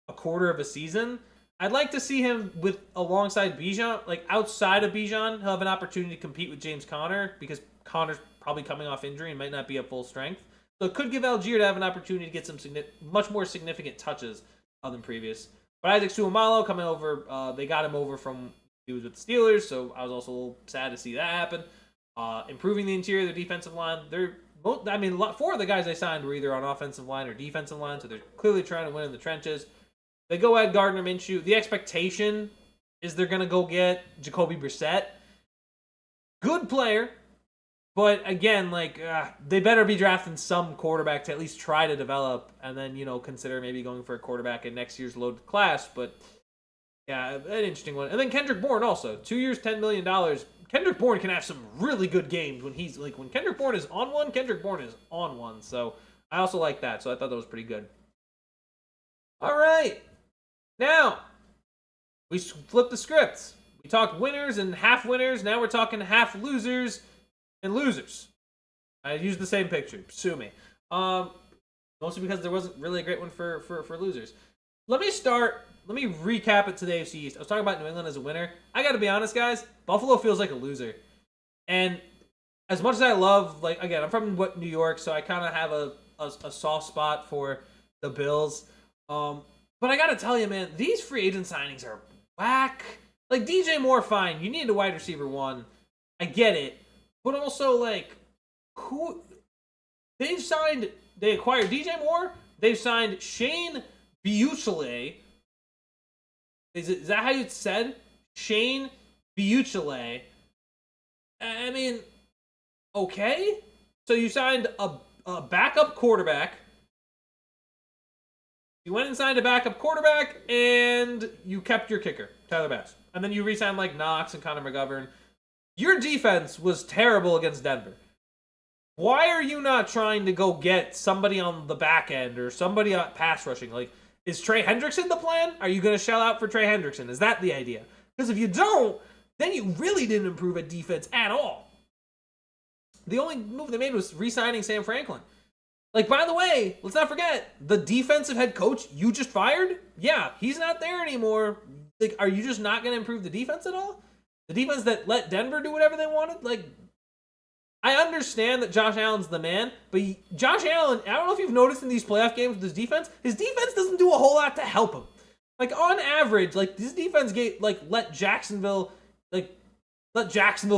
a quarter of a season. I'd like to see him with alongside Bijan, like outside of Bijan, he'll have an opportunity to compete with James Conner because Conner's probably coming off injury and might not be at full strength. So it could give Algier to have an opportunity to get some much more significant touches than previous. But Isaac Suamalo coming over, they got him over from he was with the Steelers, so I was also a little sad to see that happen. Improving the interior of the defensive line. 4 of the guys they signed were either on offensive line or defensive line, so they're clearly trying to win in the trenches. They go at Gardner Minshew. The expectation is they're going to go get Jacoby Brissett. Good player. But again, like, they better be drafting some quarterback to at least try to develop and then, consider maybe going for a quarterback in next year's loaded class. But, yeah, an interesting one. And then Kendrick Bourne also. 2 years, $10 million. Kendrick Bourne can have some really good games when when Kendrick Bourne is on one, Kendrick Bourne is on one. So I also like that. So I thought that was pretty good. All right. Now, we flipped the script. We talked winners and half winners. Now we're talking half losers and losers. I used the same picture. Sue me. Mostly because there wasn't really a great one for losers. Let me recap it to the AFC East. I was talking about New England as a winner. I got to be honest, guys. Buffalo feels like a loser. And as much as I love, like, again, I'm from New York, so I kind of have a soft spot for the Bills. But I gotta tell you, man, these free agent signings are whack. Like, DJ Moore, fine. You need a wide receiver 1. I get it. But also, like, who... They acquired DJ Moore. They've signed Shane Buechele. Is that how you said? Shane Buechele. I mean, okay. So you signed a backup quarterback. You went and signed a backup quarterback, and you kept your kicker, Tyler Bass. And then you re-signed like Knox and Connor McGovern. Your defense was terrible against Denver. Why are you not trying to go get somebody on the back end or somebody on pass rushing? Like, is Trey Hendrickson the plan? Are you going to shell out for Trey Hendrickson? Is that the idea? Because if you don't, then you really didn't improve at defense at all. The only move they made was re-signing Sam Franklin. Like, by the way, let's not forget, the defensive head coach you just fired? Yeah, he's not there anymore. Like, are you just not going to improve the defense at all? The defense that let Denver do whatever they wanted? Like, I understand that Josh Allen's the man, but Josh Allen, I don't know if you've noticed in these playoff games with his defense doesn't do a whole lot to help him. Like, on average, like, this defense let Jacksonville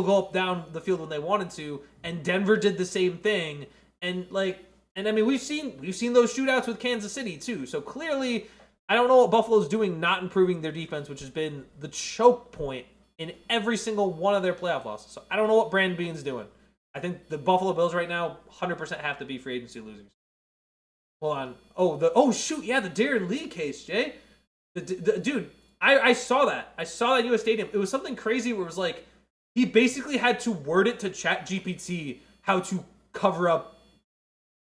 go up down the field when they wanted to, and Denver did the same thing. And I mean, we've seen those shootouts with Kansas City too. So clearly, I don't know what Buffalo's doing, not improving their defense, which has been the choke point in every single one of their playoff losses. So I don't know what Brandon Beane's doing. I think the Buffalo Bills right now 100% have to be free agency losers. Hold on. The Darren Lee case, Jay. Dude, I saw that. I saw that at US Stadium. It was something crazy where it was like he basically had to word it to ChatGPT how to cover up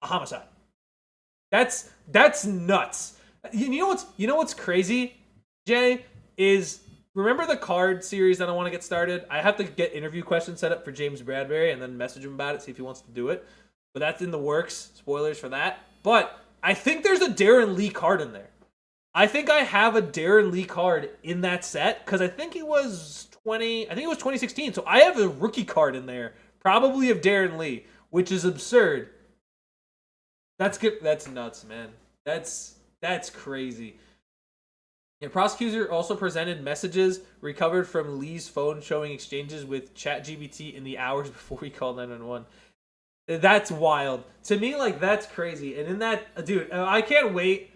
a homicide. That's nuts. You know what's crazy, Jay, is remember the card series that I want to get started? I have to get interview questions set up for James Bradbury and then message him about it, see if he wants to do it. But that's in the works. Spoilers for that. But I think there's a Darren Lee card in there. I think I have a Darren Lee card in that set because I think it was 2016. So I have a rookie card in there, probably of Darren Lee, which is absurd. That's good. That's nuts, man. That's crazy. Yeah, prosecutor also presented messages recovered from Lee's phone showing exchanges with ChatGPT in the hours before he called 911. That's wild. To me, like, that's crazy. And in that, dude, I can't wait.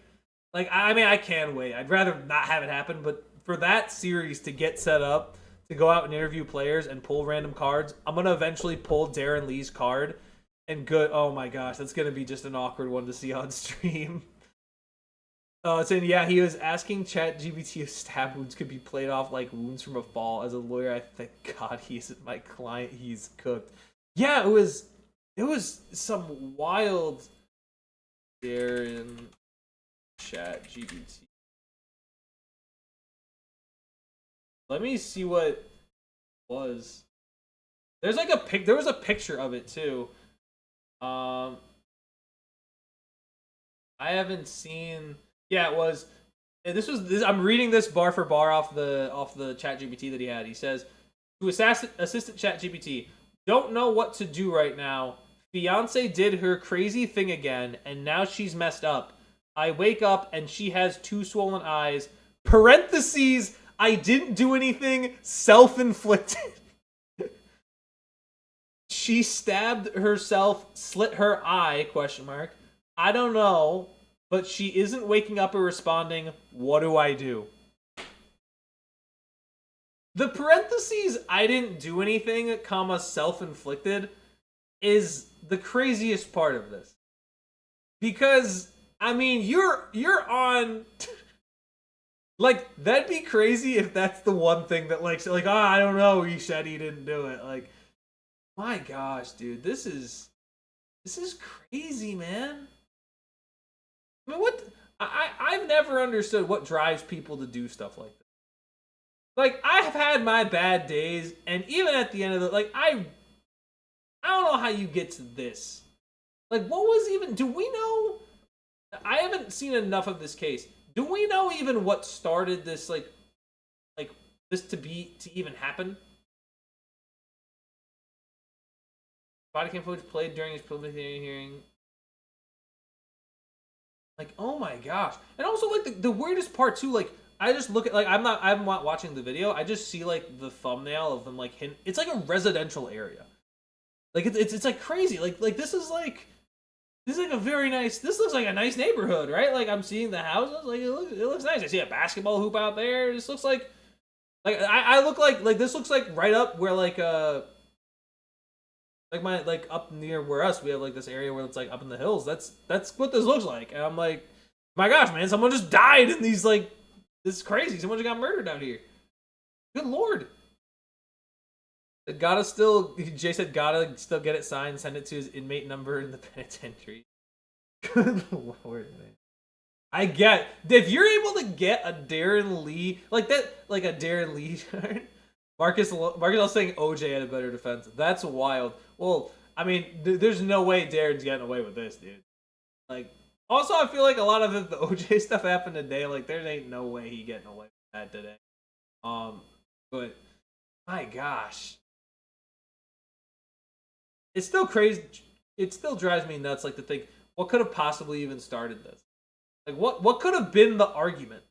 Like, I mean, I can wait. I'd rather not have it happen, but for that series to get set up, to go out and interview players and pull random cards, I'm going to eventually pull Darren Lee's card. And oh my gosh, that's going to be just an awkward one to see on stream. It's saying, yeah, he was asking ChatGPT if stab wounds could be played off like wounds from a fall. As a lawyer, I thank God he isn't my client. He's cooked. Yeah, it was some wild Darren ChatGPT. Let me see what it was. There was a picture of it too. I haven't seen. Yeah, it was. This was. I'm reading this bar for bar off the ChatGPT that he had. He says, to assistant ChatGPT, don't know what to do right now. Fiance did her crazy thing again, and now she's messed up. I wake up and she has 2 swollen eyes. Parentheses. I didn't do anything. Self-inflicted. She stabbed herself, slit her eye, ? I don't know, but she isn't waking up or responding. What do I do? The parentheses, I didn't do anything, self-inflicted, is the craziest part of this. Because, I mean, you're on... like, that'd be crazy if that's the one thing that, I don't know, he said he didn't do it. Like, my gosh, dude, this is crazy, man. I mean, I've never understood what drives people to do stuff like this. Like, I have had my bad days, and even at the end of I don't know how you get to this. Like, what was even, do we know? I haven't seen enough of this case. Do we know even what started this, like this to even happen? Body cam footage played during his preliminary hearing. Like, oh my gosh. And also, like, the weirdest part, too, like, I just look at, like, I'm not watching the video. I just see, like, the thumbnail of them, like, it's like a residential area. Like, it's like crazy. Like, this is, like, this is like a very nice. This looks like a nice neighborhood, right? Like I'm seeing the houses. Like it looks nice. I see a basketball hoop out there. This looks like I look like this looks like right up where like up near where us we have like this area where it's like up in the hills. That's what this looks like. And I'm like, my gosh, man, someone just died in these like this is crazy. Someone just got murdered out here. Good lord. Jay said gotta still get it signed, send it to his inmate number in the penitentiary. Good lord, man. I get if you're able to get a Darren Lee like that, like a Darren Lee Marcus was saying OJ had a better defense. That's wild. Well, I mean, there's no way Darren's getting away with this, dude. Like, also, I feel like a lot of the OJ stuff happened today. Like, there ain't no way he getting away with that today. But my gosh, it's still crazy. It still drives me nuts. Like to think, what could have possibly even started this? Like, what could have been the argument?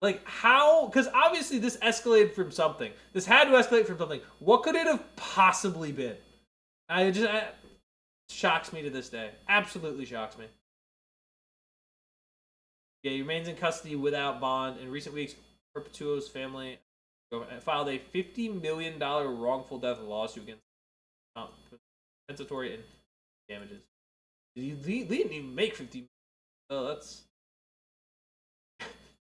Like, how? Because obviously this escalated from something. This had to escalate from something. What could it have possibly been? It shocks me to this day. Absolutely shocks me. Yeah, he remains in custody without bond. In recent weeks, Perpetuo's family filed a $50 million wrongful death lawsuit against compensatory and damages. He didn't even make 50. Oh, that's.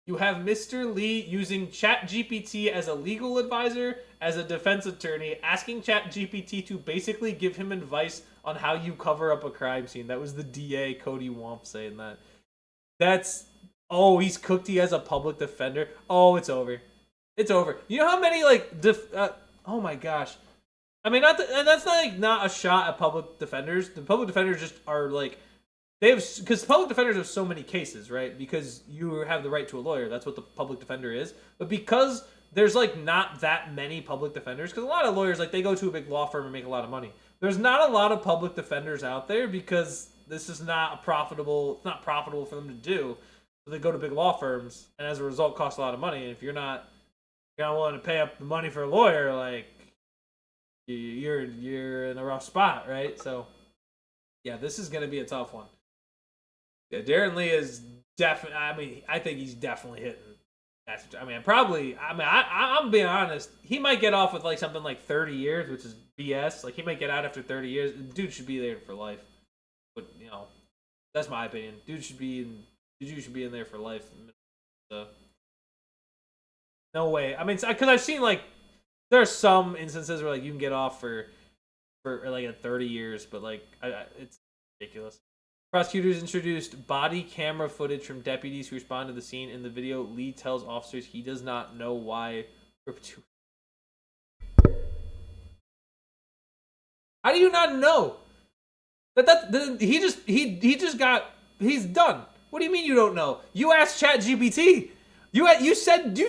You have Mr. Lee using ChatGPT as a legal advisor, as a defense attorney, asking ChatGPT to basically give him advice on how you cover up a crime scene. That was the DA, Cody Womp, saying that. That's. Oh, he's cooked. He has a public defender. Oh, it's over. It's over. You know how many, like, oh my gosh. I mean, and that's not a shot at public defenders. The public defenders just are, like, because public defenders have so many cases, right? Because you have the right to a lawyer. That's what the public defender is. But because there's, like, not that many public defenders, because a lot of lawyers, like, they go to a big law firm and make a lot of money. There's not a lot of public defenders out there because this is not profitable for them to do. So they go to big law firms, and as a result, cost a lot of money. And if you're not willing to pay up the money for a lawyer, like, you're in a rough spot, right? So, yeah, this is going to be a tough one. Yeah, Darren Lee is definitely. I mean, I think he's definitely hitting. I'm being honest. He might get off with like something like 30 years, which is BS. Like he might get out after 30 years. Dude should be there for life. But that's my opinion. Dude should be in there for life. So, no way. I mean, because I've seen like there are some instances where like you can get off for like 30 years, but like it's ridiculous. Prosecutors introduced body camera footage from deputies who responded to the scene. In the video, Lee tells officers he does not know why. How do you not know? He's done. What do you mean you don't know? You asked ChatGPT. You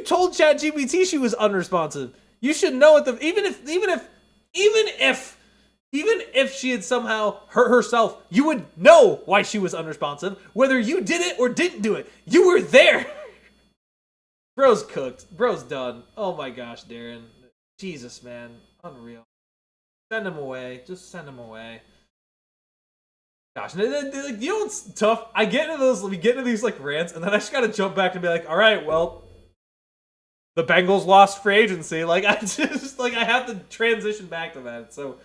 told ChatGPT she was unresponsive. You should know it. Even if she had somehow hurt herself, you would know why she was unresponsive. Whether you did it or didn't do it, you were there. Bro's cooked. Bro's done. Oh my gosh, Darren. Jesus, man. Unreal. Send him away. Just send him away. Gosh, you know what's tough? We get into these like rants, and then I just gotta jump back and be like, all right, well, the Bengals lost free agency. Like I have to transition back to that. So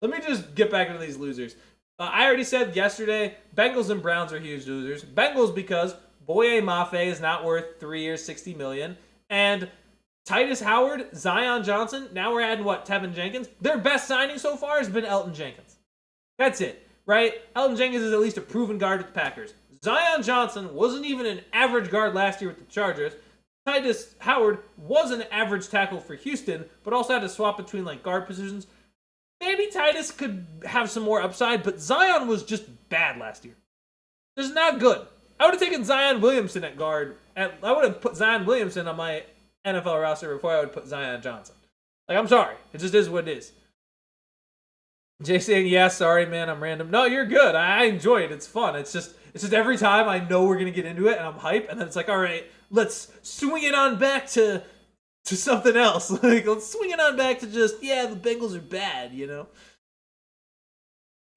let me just get back into these losers. I already said yesterday, Bengals and Browns are huge losers. Bengals because Boye Mafe is not worth 3 years, $60 million, and Titus Howard, Zion Johnson. Now we're adding Tevin Jenkins. Their best signing so far has been Elton Jenkins. That's it, right? Elton Jenkins is at least a proven guard with the Packers. Zion Johnson wasn't even an average guard last year with the Chargers. Titus Howard was an average tackle for Houston, but also had to swap between like guard positions. Maybe Titus could have some more upside, but Zion was just bad last year. Just not good. I would have taken Zion Williamson at guard. I would have put Zion Williamson on my NFL roster before I would put Zion Johnson. Like, I'm sorry. It just is what it is. Jay saying, yeah, sorry, man, I'm random. No, you're good. I enjoy it. It's fun. It's just every time I know we're going to get into it, and I'm hype, and then it's like, all right, let's swing it on back to something else. Like, let's swing it on back to just, yeah, the Bengals are bad,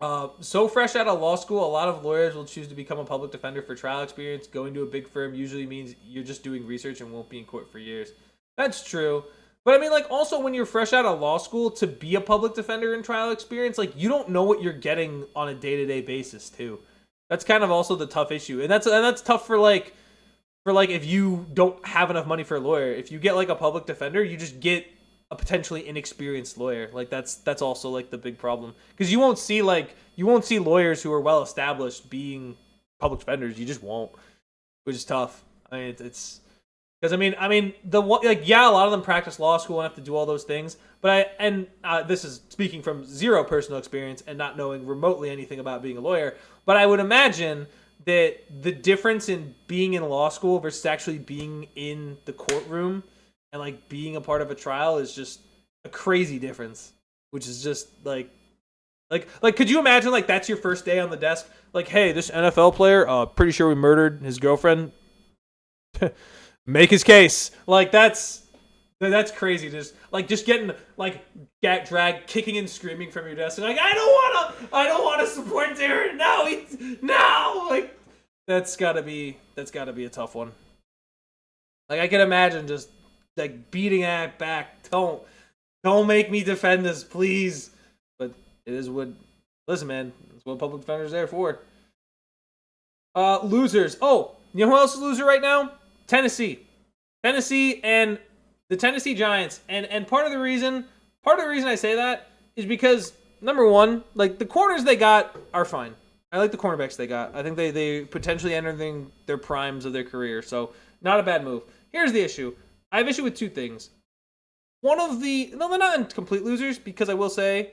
So fresh out of law school, a lot of lawyers will choose to become a public defender for trial experience. Going to a big firm usually means you're just doing research and won't be in court for years. That's true. But I mean, like, also when you're fresh out of law school, to be a public defender in trial experience, like, you don't know what you're getting on a day-to-day basis, too. That's kind of also the tough issue. And that's tough for if you don't have enough money for a lawyer. If you get like a public defender, you just get a potentially inexperienced lawyer. Like that's also like the big problem, because you won't see lawyers who are well established being public defenders. You just won't, which is tough. I mean, it's because I mean a lot of them practice law school and have to do all those things. But this is speaking from zero personal experience and not knowing remotely anything about being a lawyer. But I would imagine that the difference in being in law school versus actually being in the courtroom and like being a part of a trial is just a crazy difference, which is just like could you imagine like that's your first day on the desk, like, hey, this NFL player, pretty sure we murdered his girlfriend. Make his case. Like that's crazy. Just getting get dragged, kicking and screaming from your desk, and like I don't wanna support Darren. No, like that's gotta be a tough one. Like I can imagine just like beating that back. Don't make me defend this, please. But it is what. Listen, man, that's what public defenders are there for. Losers. Oh, you know who else is a loser right now? Tennessee and the Tennessee Giants. And part of the reason I say that is because number one, like the corners they got are fine. I like the cornerbacks they got. I think they potentially entering their primes of their career, so not a bad move. Here's the issue. I have issue with two things. They're not complete losers, because I will say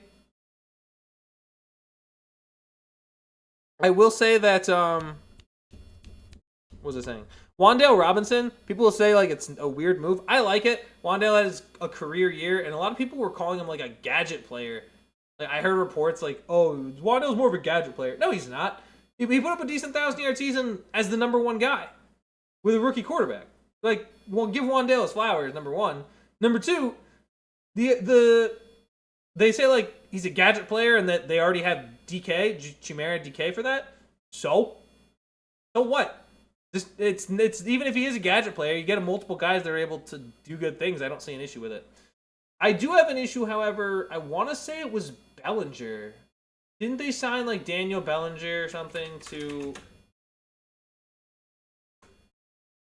that what was I saying? Wan'Dale Robinson, people will say like it's a weird move. I like it. Wan'Dale has a career year, and a lot of people were calling him like a gadget player. Like I heard reports like, oh, Wan'Dale's more of a gadget player. No, he's not. He put up a decent 1,000-yard season as the number one guy with a rookie quarterback. Like, well, give Wan'Dale his flowers, number one. Number two, they say like he's a gadget player and that they already have Chimera DK for that. So what? It's even if he is a gadget player, you get multiple guys that are able to do good things. I don't see an issue with it. I do have an issue, however. I want to say it was Bellinger. Didn't they sign like Daniel Bellinger or something to?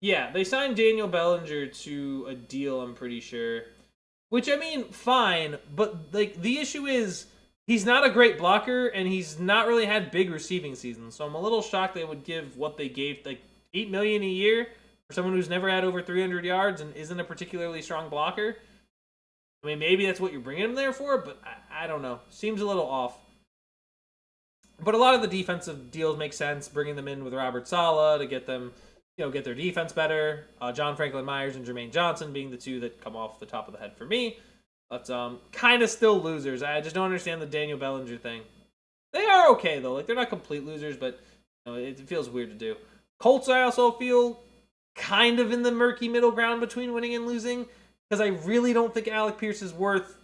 Yeah, they signed Daniel Bellinger to a deal, I'm pretty sure. Which, I mean, fine, but like the issue is he's not a great blocker and he's not really had big receiving seasons. So I'm a little shocked they would give what they gave, like $8 million a year for someone who's never had over 300 yards and isn't a particularly strong blocker. I mean, maybe that's what you're bringing him there for, but I don't know. Seems a little off. But a lot of the defensive deals make sense, bringing them in with Robert Saleh to get them, get their defense better. John Franklin Myers and Jermaine Johnson being the two that come off the top of the head for me. But kind of still losers. I just don't understand the Daniel Bellinger thing. They are okay, though. Like, they're not complete losers, but it feels weird to do. Colts, I also feel kind of in the murky middle ground between winning and losing, because I really don't think Alec Pierce is worth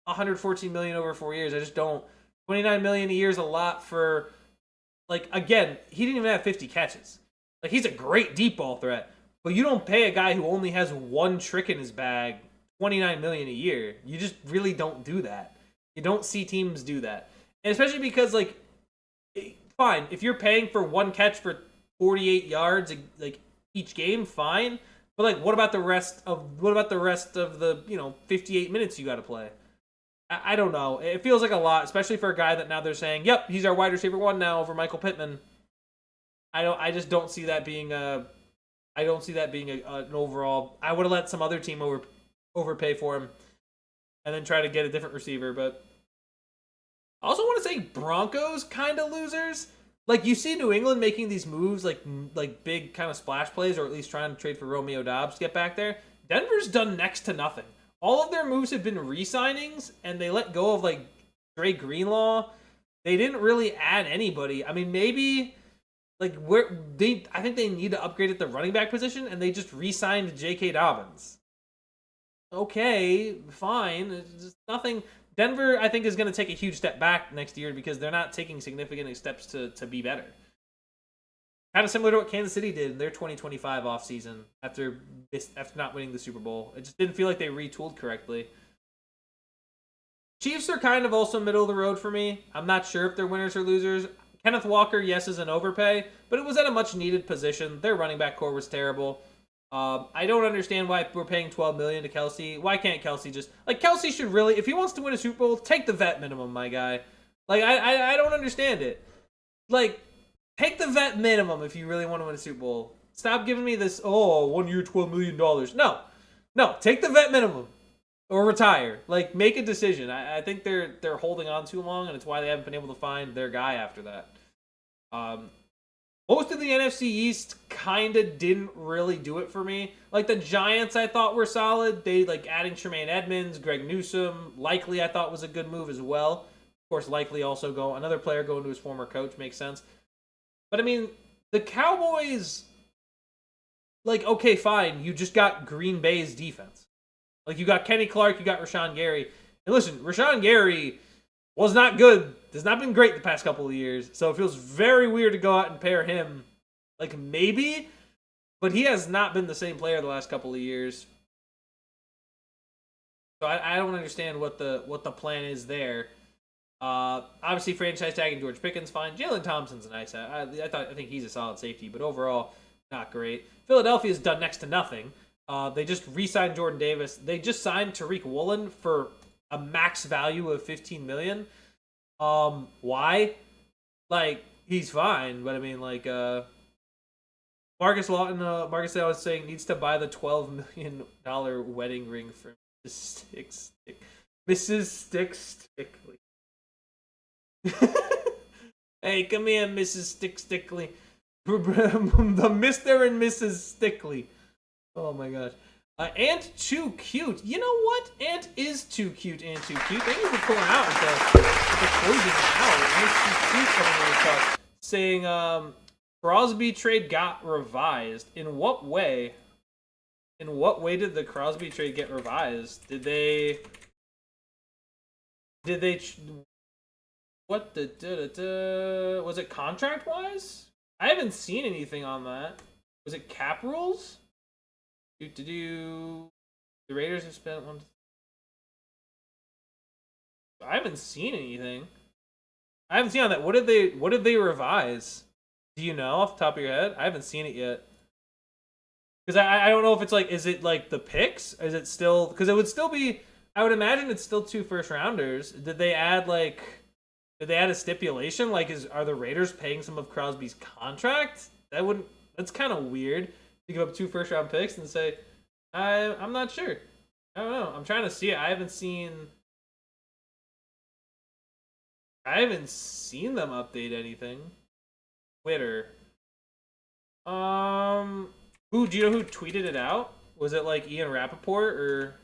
$114 million over 4 years. I just don't. $29 million a year is a lot for, like, again, he didn't even have 50 catches. Like, he's a great deep ball threat, but you don't pay a guy who only has one trick in his bag $29 million a year. You just really don't do that. You don't see teams do that. And especially because, like, fine, if you're paying for one catch for 48 yards, like, each game, fine. But, like, what about the rest of the 58 minutes you got to play? I don't know. It feels like a lot, especially for a guy that now they're saying, yep, he's our wide receiver one now over Michael Pittman. I just don't see that being an overall. I would have let some other team overpay for him and then try to get a different receiver. But I also want to say Broncos kind of losers. Like, you see New England making these moves, like big kind of splash plays, or at least trying to trade for Romeo Doubs to get back there. Denver's done next to nothing. All of their moves have been re-signings, and they let go of, like, Dre Greenlaw. They didn't really add anybody. I mean, maybe, like, I think they need to upgrade at the running back position, and they just re-signed J.K. Dobbins. Okay, fine. It's just nothing Denver, I think, is going to take a huge step back next year because they're not taking significant steps to be better. Kind of similar to what Kansas City did in their 2025 offseason after not winning the Super Bowl. It just didn't feel like they retooled correctly. Chiefs are kind of also middle of the road for me. I'm not sure if they're winners or losers. Kenneth Walker, yes, is an overpay, but it was at a much needed position. Their running back core was terrible. I don't understand why we're paying $12 million to Kelsey. Why can't Kelsey just Kelsey should really, if he wants to win a Super Bowl, take the vet minimum, my guy. I don't understand it. Take the vet minimum if you really want to win a Super Bowl. Stop giving me this 1 year $12 million. No, take the vet minimum. Or retire. Make a decision. I think they're holding on too long, and it's why they haven't been able to find their guy after that. Most of the NFC East kind of didn't really do it for me. The Giants I thought were solid. They, adding Tremaine Edmonds, Greg Newsome. Likely I thought was a good move as well. Of course, Likely also another player going to his former coach makes sense. But, I mean, the Cowboys, okay, fine. You just got Green Bay's defense. You got Kenny Clark, you got Rashawn Gary. And listen, Rashawn Gary was not good. Has not been great the past couple of years. So it feels very weird to go out and pair him. Maybe. But he has not been the same player the last couple of years. So I don't understand what the plan is there. Obviously, franchise tagging George Pickens, fine. Jalen Thompson's nice. I think he's a solid safety. But overall, not great. Philadelphia's done next to nothing. They just re-signed Jordan Davis. They just signed Tariq Woolen for a max value of $15 million. Why? He's fine, but I mean, Marcus Lawton, Marcus I was saying, needs to buy the $12 million wedding ring for Mrs. Stickley. Hey, come here, Mrs. Stickley. The Mr. and Mrs. Stickley. Oh my gosh. Ant too cute. You know what? Ant is too cute and too cute. Thank you for pulling out the closing out. Ant too cute coming in the talk. Saying Crosby trade got revised. In what way? In what way did the Crosby trade get revised? Did they what the was it contract wise? I haven't seen anything on that. Was it cap rules? The Raiders have spent one. I haven't seen anything. I haven't seen on that. What did they revise? Do you know off the top of your head? I haven't seen it yet. Because I don't know if it's is it the picks? Is it still, because it would still be, I would imagine it's still 2 first rounders. Did they add a stipulation? Are the Raiders paying some of Crosby's contract? That's kind of weird. To give up 2 first round picks and say, I'm not sure. I don't know. I'm trying to see it. I haven't seen them update anything. Twitter. Do you know who tweeted it out? Was it Ian Rappaport or?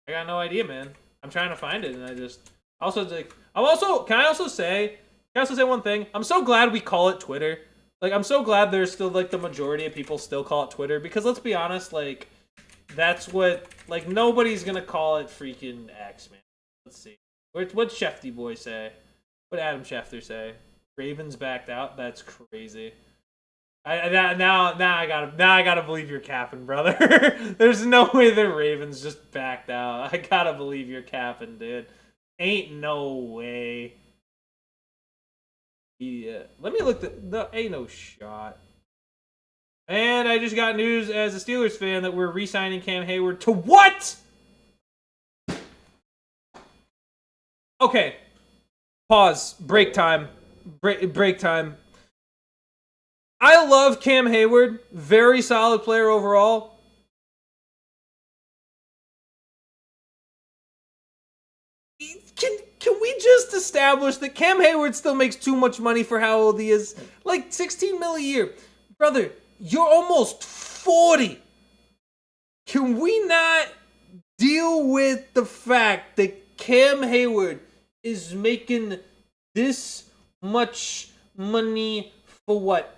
I got no idea, man. I'm trying to find it, and can I also say one thing? I'm so glad we call it Twitter. I'm so glad there's still, the majority of people still call it Twitter, because let's be honest, that's what, nobody's gonna call it freaking X, man. Let's see. What'd Shefty Boy say? What'd Adam Schefter say? Ravens backed out? That's crazy. Now I gotta believe you're capping, brother. There's no way the Ravens just backed out. I gotta believe you're capping, dude. Ain't no way. Yeah, let me look. Ain't no shot. And I just got news as a Steelers fan that we're re-signing Cam Hayward to what? Okay. Pause. Break time. Break time. I love Cam Hayward. Very solid player overall. Can we just establish that Cam Hayward still makes too much money for how old he is? $16 million a year. Brother, you're almost 40. Can we not deal with the fact that Cam Hayward is making this much money for what?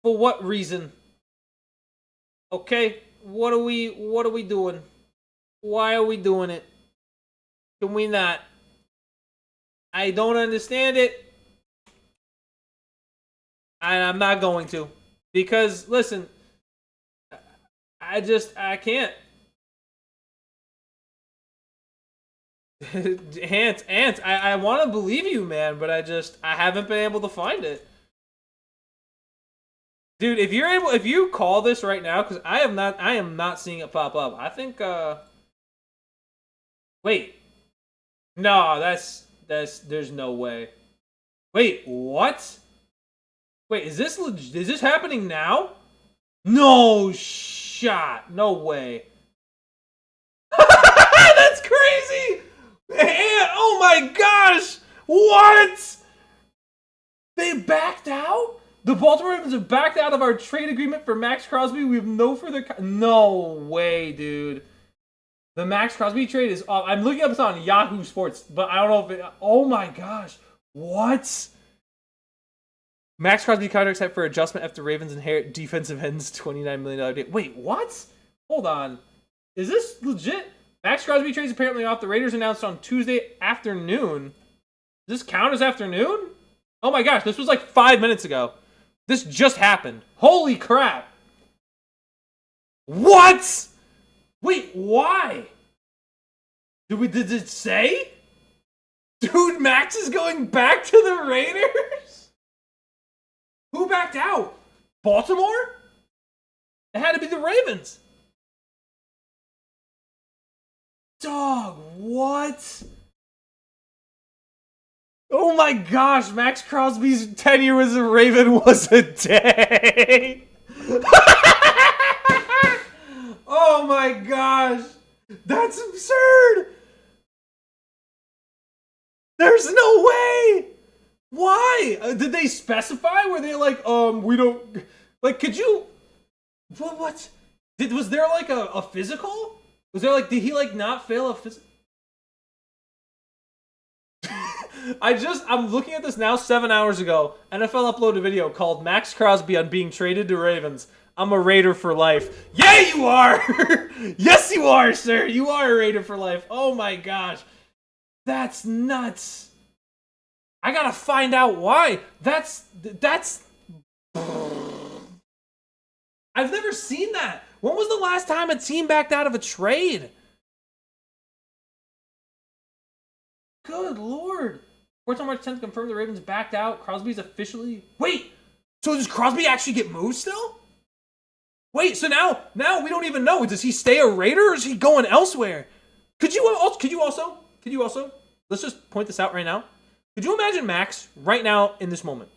For what reason? Okay, what are we doing? Why are we doing it? Can we not? I don't understand it. And I'm not going to. Because, listen, I can't. Ant, I want to believe you, man, but I haven't been able to find it. Dude, if you call this right now, because I am not seeing it pop up. I think, wait. No, there's no way. Wait, what? Wait, is this happening now? No shot. No way. That's crazy! And, oh my gosh! What? They backed out? The Baltimore Ravens have backed out of our trade agreement for Max Crosby. We have no further... No way, dude. The Max Crosby trade is off. I'm looking up this on Yahoo Sports, but I don't know if it... Oh my gosh. What? Max Crosby contract set for adjustment after Ravens inherit defensive ends $29 million deal. Wait, what? Hold on. Is this legit? Max Crosby trade is apparently off. The Raiders announced on Tuesday afternoon. Does this count as afternoon? Oh my gosh, this was like 5 minutes ago. This just happened. Holy crap. What? Wait, why? Did it say? Dude, Max is going back to the Raiders? Who backed out? Baltimore? It had to be the Ravens. Dog, what? Oh my gosh, Max Crosby's tenure as a Raven was a day. Oh my gosh. That's absurd. There's no way. Why? Did they specify? Were they like, we don't... Like, could you... What? Was there like a physical? Was there like, did he like not fail a physical? I'm looking at this now 7 hours ago. NFL uploaded a video called Max Crosby on being traded to Ravens. I'm a Raider for life. Yeah, you are! Yes, you are, sir! You are a Raider for life. Oh my gosh. That's nuts. I gotta find out why. That's... I've never seen that. When was the last time a team backed out of a trade? Good lord. Reports on March 10th confirmed the Ravens backed out. Crosby's officially... Wait! So does Crosby actually get moved still? Wait, so now we don't even know. Does he stay a Raider or is he going elsewhere? Could you also... Let's just point this out right now. Could you imagine Max right now in this moment?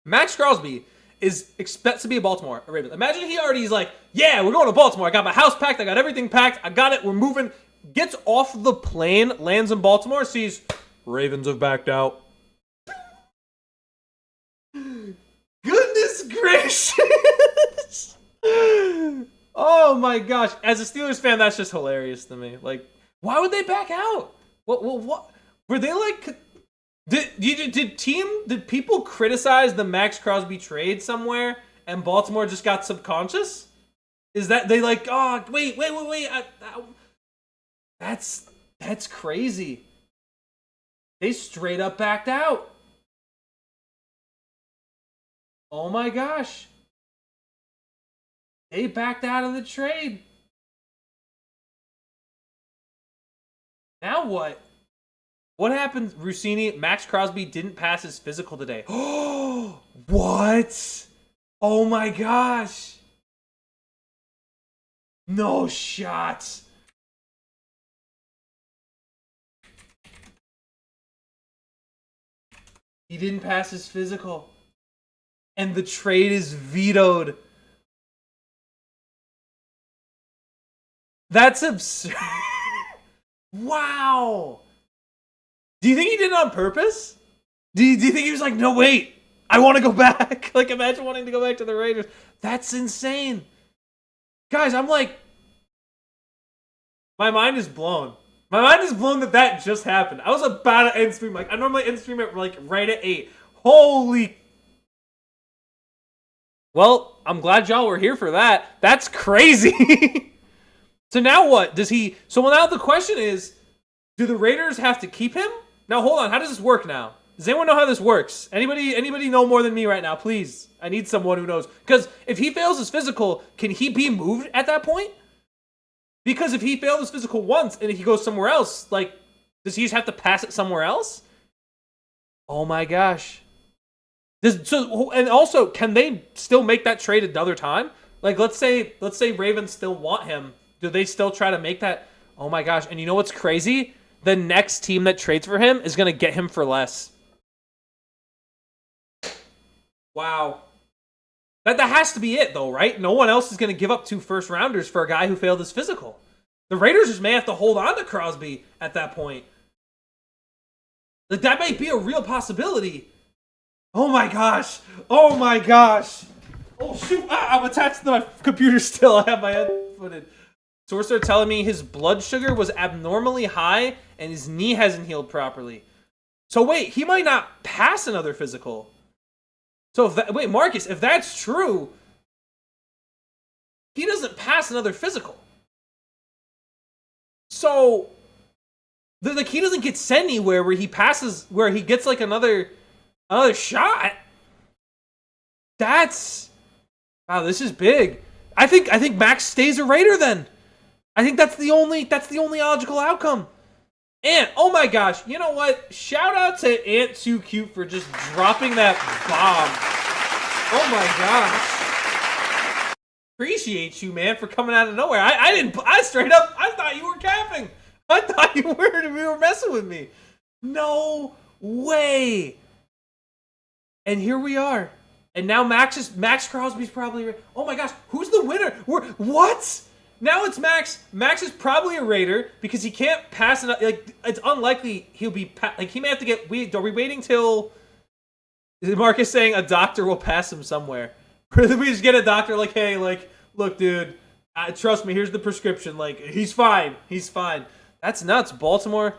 Max Crosby is expects to be a Baltimore, a Raven. Imagine he's like, yeah, we're going to Baltimore. I got my house packed. I got everything packed. I got it. We're moving. Gets off the plane, lands in Baltimore, sees Ravens have backed out. Goodness gracious. Oh my gosh. As a Steelers fan, that's just hilarious to me. Like, why would they back out? What? Were they like... Did people criticize the Max Crosby trade somewhere and Baltimore just got subconscious? Is that they like, oh, wait. That's crazy. They straight up backed out. Oh my gosh. They backed out of the trade. Now what? What happened, Rossini? Max Crosby didn't pass his physical today. Oh, what? Oh my gosh. No shot. He didn't pass his physical. And the trade is vetoed. That's absurd. Wow. Do you think he did it on purpose? Do you think he was like, no, wait, I want to go back? Like, imagine wanting to go back to the Raiders. That's insane. Guys, I'm like, my mind is blown. My mind is blown that just happened. I was about to end stream. Like, I normally end stream at like right at 8. Holy. Well, I'm glad y'all were here for that. That's crazy. So now what? So now the question is, Do the Raiders have to keep him? Now, hold on. How does this work now? Does anyone know how this works? Anybody know more than me right now? Please. I need someone who knows. Because if he fails his physical, can he be moved at that point? Because if he failed his physical once and if he goes somewhere else, like, does he just have to pass it somewhere else? Oh my gosh. And also, can they still make that trade another time? Like, let's say Ravens still want him. Do they still try to make that? Oh my gosh. And you know what's crazy? The next team that trades for him is going to get him for less. Wow. That has to be it, though, right? No one else is going to give up 2 first-rounders for a guy who failed his physical. The Raiders just may have to hold on to Crosby at that point. Like, that may be a real possibility. Oh my gosh. Oh my gosh. Oh shoot. I'm attached to my computer still. I have my head footed. Sources are telling me his blood sugar was abnormally high and his knee hasn't healed properly. So wait, he might not pass another physical. So wait, Marcus, if that's true, he doesn't pass another physical. So like he doesn't get sent anywhere where he passes, where he gets like another shot. That's wow, this is big. I think Max stays a Raider then. I think that's the only logical outcome. And oh my gosh, you know what? Shout out to Ant Too Cute for just dropping that bomb. Oh my gosh. Appreciate you, man, for coming out of nowhere. I straight up, I thought you were capping. I thought you were messing with me. No way. And here we are. And now Max Crosby's probably, oh my gosh, who's the winner? What? Now it's Max. Max is probably a Raider because he can't pass enough. Like, it's unlikely he'll be like he may have to get. Are we waiting till? Is Marcus saying a doctor will pass him somewhere? Or we just get a doctor like, hey, like, look, dude, trust me. Here's the prescription. Like, he's fine. He's fine. That's nuts. Baltimore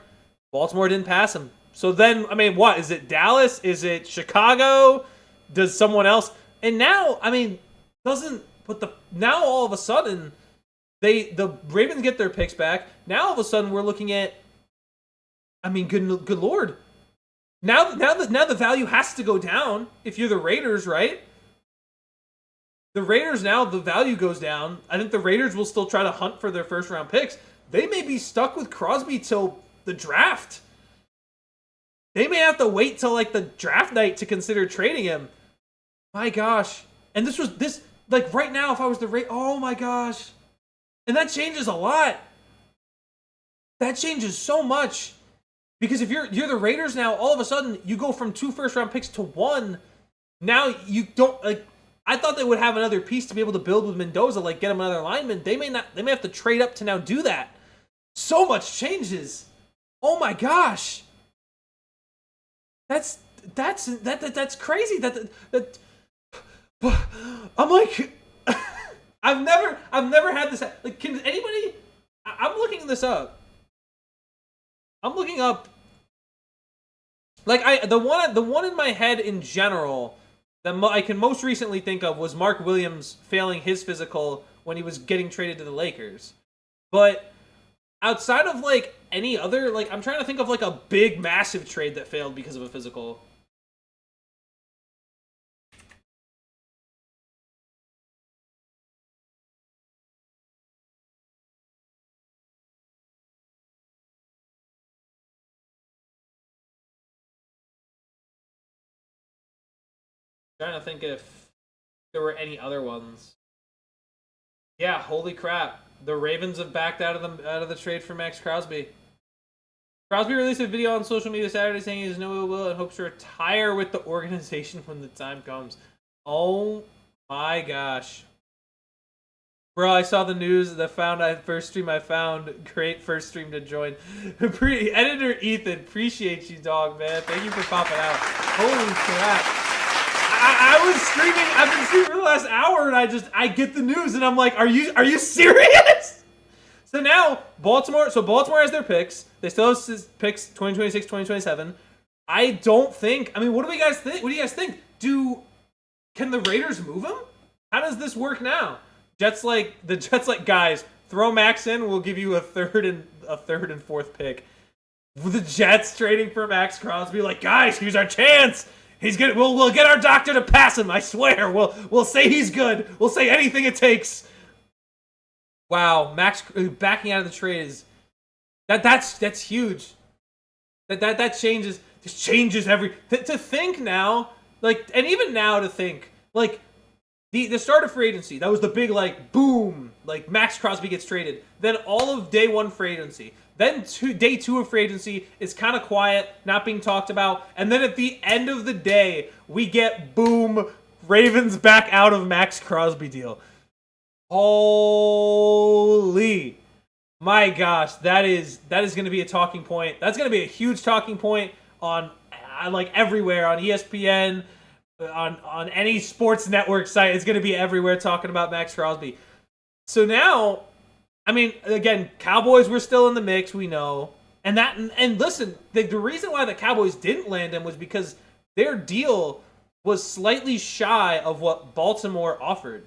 didn't pass him. So then, I mean, what is it? Dallas? Is it Chicago? Does someone else? And now, I mean, now all of a sudden. The Ravens get their picks back. Now all of a sudden we're looking at, I mean, good Lord. Now the value has to go down if you're the Raiders, right? The Raiders now, the value goes down. I think the Raiders will still try to hunt for their first round picks. They may be stuck with Crosby till the draft. They may have to wait till like the draft night to consider trading him. My gosh. And this like right now if I was the Raiders, oh my gosh. And that changes a lot. That changes so much. Because if you're the Raiders now, all of a sudden, you go from 2 first-round picks to 1. Now, you don't, like, I thought they would have another piece to be able to build with Mendoza, like, get him another lineman. They may have to trade up to now do that. So much changes. Oh my gosh. That's crazy. I'm like... I've never had this. Like, can anybody? I'm looking this up. I'm looking up. Like the one in my head in general that I can most recently think of was Mark Williams failing his physical when he was getting traded to the Lakers. But outside of like any other, like I'm trying to think of like a big massive trade that failed because of a physical. Trying to think if there were any other ones. Yeah, holy crap. The Ravens have backed out of the trade for Max Crosby. Crosby released a video on social media Saturday saying he has no ill will and hopes to retire with the organization when the time comes. Oh my gosh. Bro, I saw the news that first stream I found. Great first stream to join. Editor Ethan, appreciate you, dog, man. Thank you for popping out. Holy crap. I was streaming. I've been streaming for the last hour, and I get the news, and I'm like, are you serious? So now Baltimore has their picks. They still have picks 2026, 2027. I don't think. I mean, what do you guys think? Can the Raiders move him? How does this work now? Jets like guys, throw Max in. We'll give you a third and fourth pick. The Jets trading for Max Crosby, like, guys, here's our chance. He's good. We'll get our doctor to pass him. I swear. We'll say he's good. We'll say anything it takes. Wow, Max backing out of the trade is that's huge. That changes every to think now, like, and even now to think, like, the start of free agency, that was the big, like, boom, like, Max Crosby gets traded. Then all of day one free agency. Then day two of free agency is kind of quiet, not being talked about. And then at the end of the day, we get, boom, Ravens back out of Max Crosby deal. Holy, my gosh, that is going to be a talking point. That's going to be a huge talking point on like everywhere, on ESPN, on any sports network site. It's going to be everywhere talking about Max Crosby. So now, I mean, again, Cowboys were still in the mix, we know. And listen, the reason why the Cowboys didn't land him was because their deal was slightly shy of what Baltimore offered.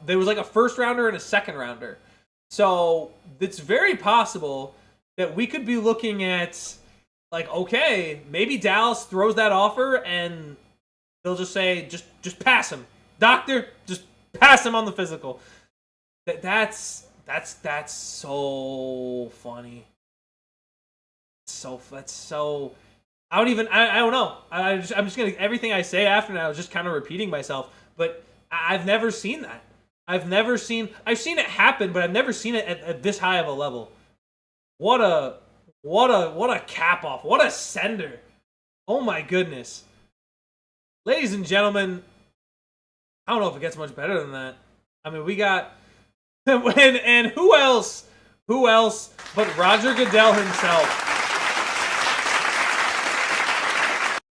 There was like a first rounder and a second rounder. So it's very possible that we could be looking at, like, okay, maybe Dallas throws that offer and they'll just say, just pass him. Doctor, just pass him on the physical. That's so funny. That's so. I don't know. I'm just gonna, everything I say after now is just kind of repeating myself. But I've never seen that. I've seen it happen, but I've never seen it at this high of a level. What a cap off. What a sender. Oh my goodness. Ladies and gentlemen, I don't know if it gets much better than that. I mean, we got and who else but Roger Goodell himself.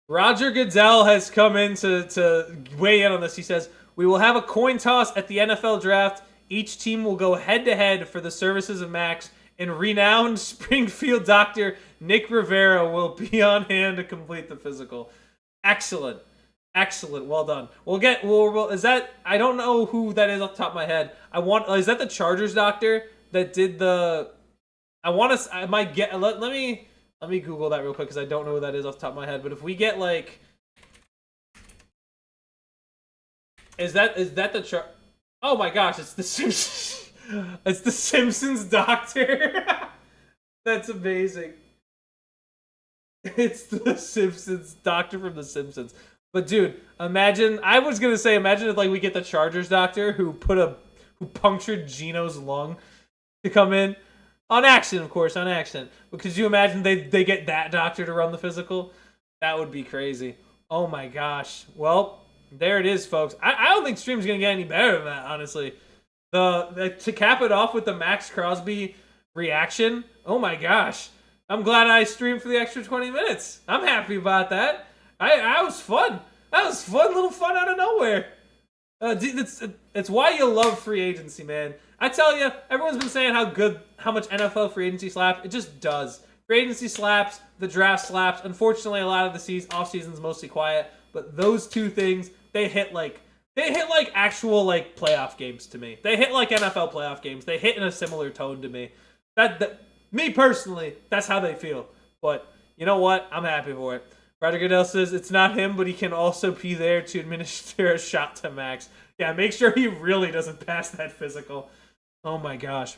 Roger Goodell has come in to weigh in on this. He says, "We will have a coin toss at the NFL draft. Each team will go head-to-head for the services of Max, and renowned Springfield doctor Nick Rivera will be on hand to complete the physical." Excellent. Well done. Is that, I don't know who that is off the top of my head. Is that the Chargers doctor that did the, let me Google that real quick because I don't know who that is off the top of my head. But if we get, like, is that the oh my gosh, it's the Simpsons. It's the Simpsons doctor. That's amazing. It's the Simpsons doctor from the Simpsons. But dude, imagine if, like, we get the Chargers doctor who punctured Geno's lung to come in. On accident, of course, on accident. But could you imagine they get that doctor to run the physical? That would be crazy. Oh my gosh. Well, there it is, folks. I don't think Stream's going to get any better than that, honestly. To cap it off with the Max Crosby reaction, oh my gosh. I'm glad I streamed for the extra 20 minutes. I'm happy about that. I was fun. That was fun, little fun out of nowhere. It's why you love free agency, man. I tell you, everyone's been saying how much NFL free agency slaps. It just does. Free agency slaps, the draft slaps. Unfortunately, a lot of the off season's mostly quiet, but those two things, they hit like actual, like, playoff games to me. They hit like NFL playoff games. They hit in a similar tone to me. That me personally, that's how they feel. But you know what? I'm happy for it. Roger Goodell says it's not him, but he can also be there to administer a shot to Max. Yeah, make sure he really doesn't pass that physical. Oh my gosh.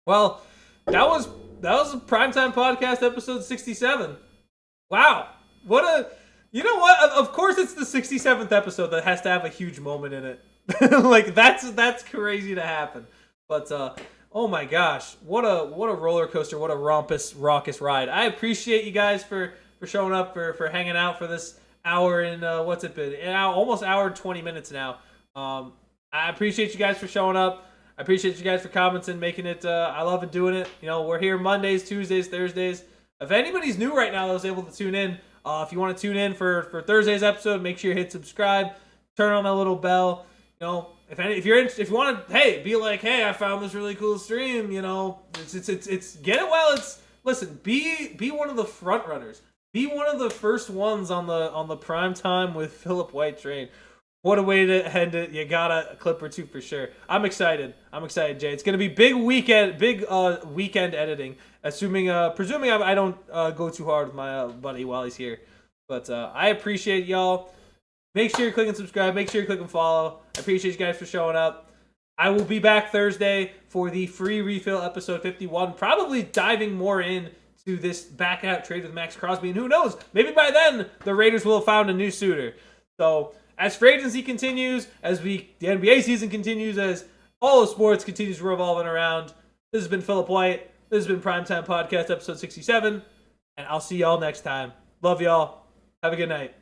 Well, that was a Primetime Podcast episode 67. Wow. You know what? Of course it's the 67th episode that has to have a huge moment in it. Like, that's crazy to happen. But oh my gosh. What a roller coaster, what a raucous ride. I appreciate you guys for showing up, for hanging out for this hour and what's it been? Almost hour and 20 minutes now. I appreciate you guys for showing up. I appreciate you guys for commenting, making it. I love it doing it. You know, we're here Mondays, Tuesdays, Thursdays. If anybody's new right now that was able to tune in, if you want to tune in for Thursday's episode, make sure you hit subscribe, turn on that little bell. You know, if you want to, hey, be like, hey, I found this really cool stream. You know, it's get it while it's. Listen, be one of the front runners. Be one of the first ones on the Primetime with Philip White train. What a way to end it. You got a clip or two for sure. I'm excited, Jay. It's going to be big weekend editing. Presuming I don't go too hard with my buddy while he's here. But I appreciate y'all. Make sure you're clicking subscribe. Make sure you're clicking follow. I appreciate you guys for showing up. I will be back Thursday for the free refill episode 51. Probably diving more in to this back out trade with Max Crosby. And who knows? Maybe by then the Raiders will have found a new suitor. So as free agency continues, as the NBA season continues, as all of sports continues revolving around, this has been Philip White. This has been Primetime Podcast episode 67. And I'll see y'all next time. Love y'all. Have a good night.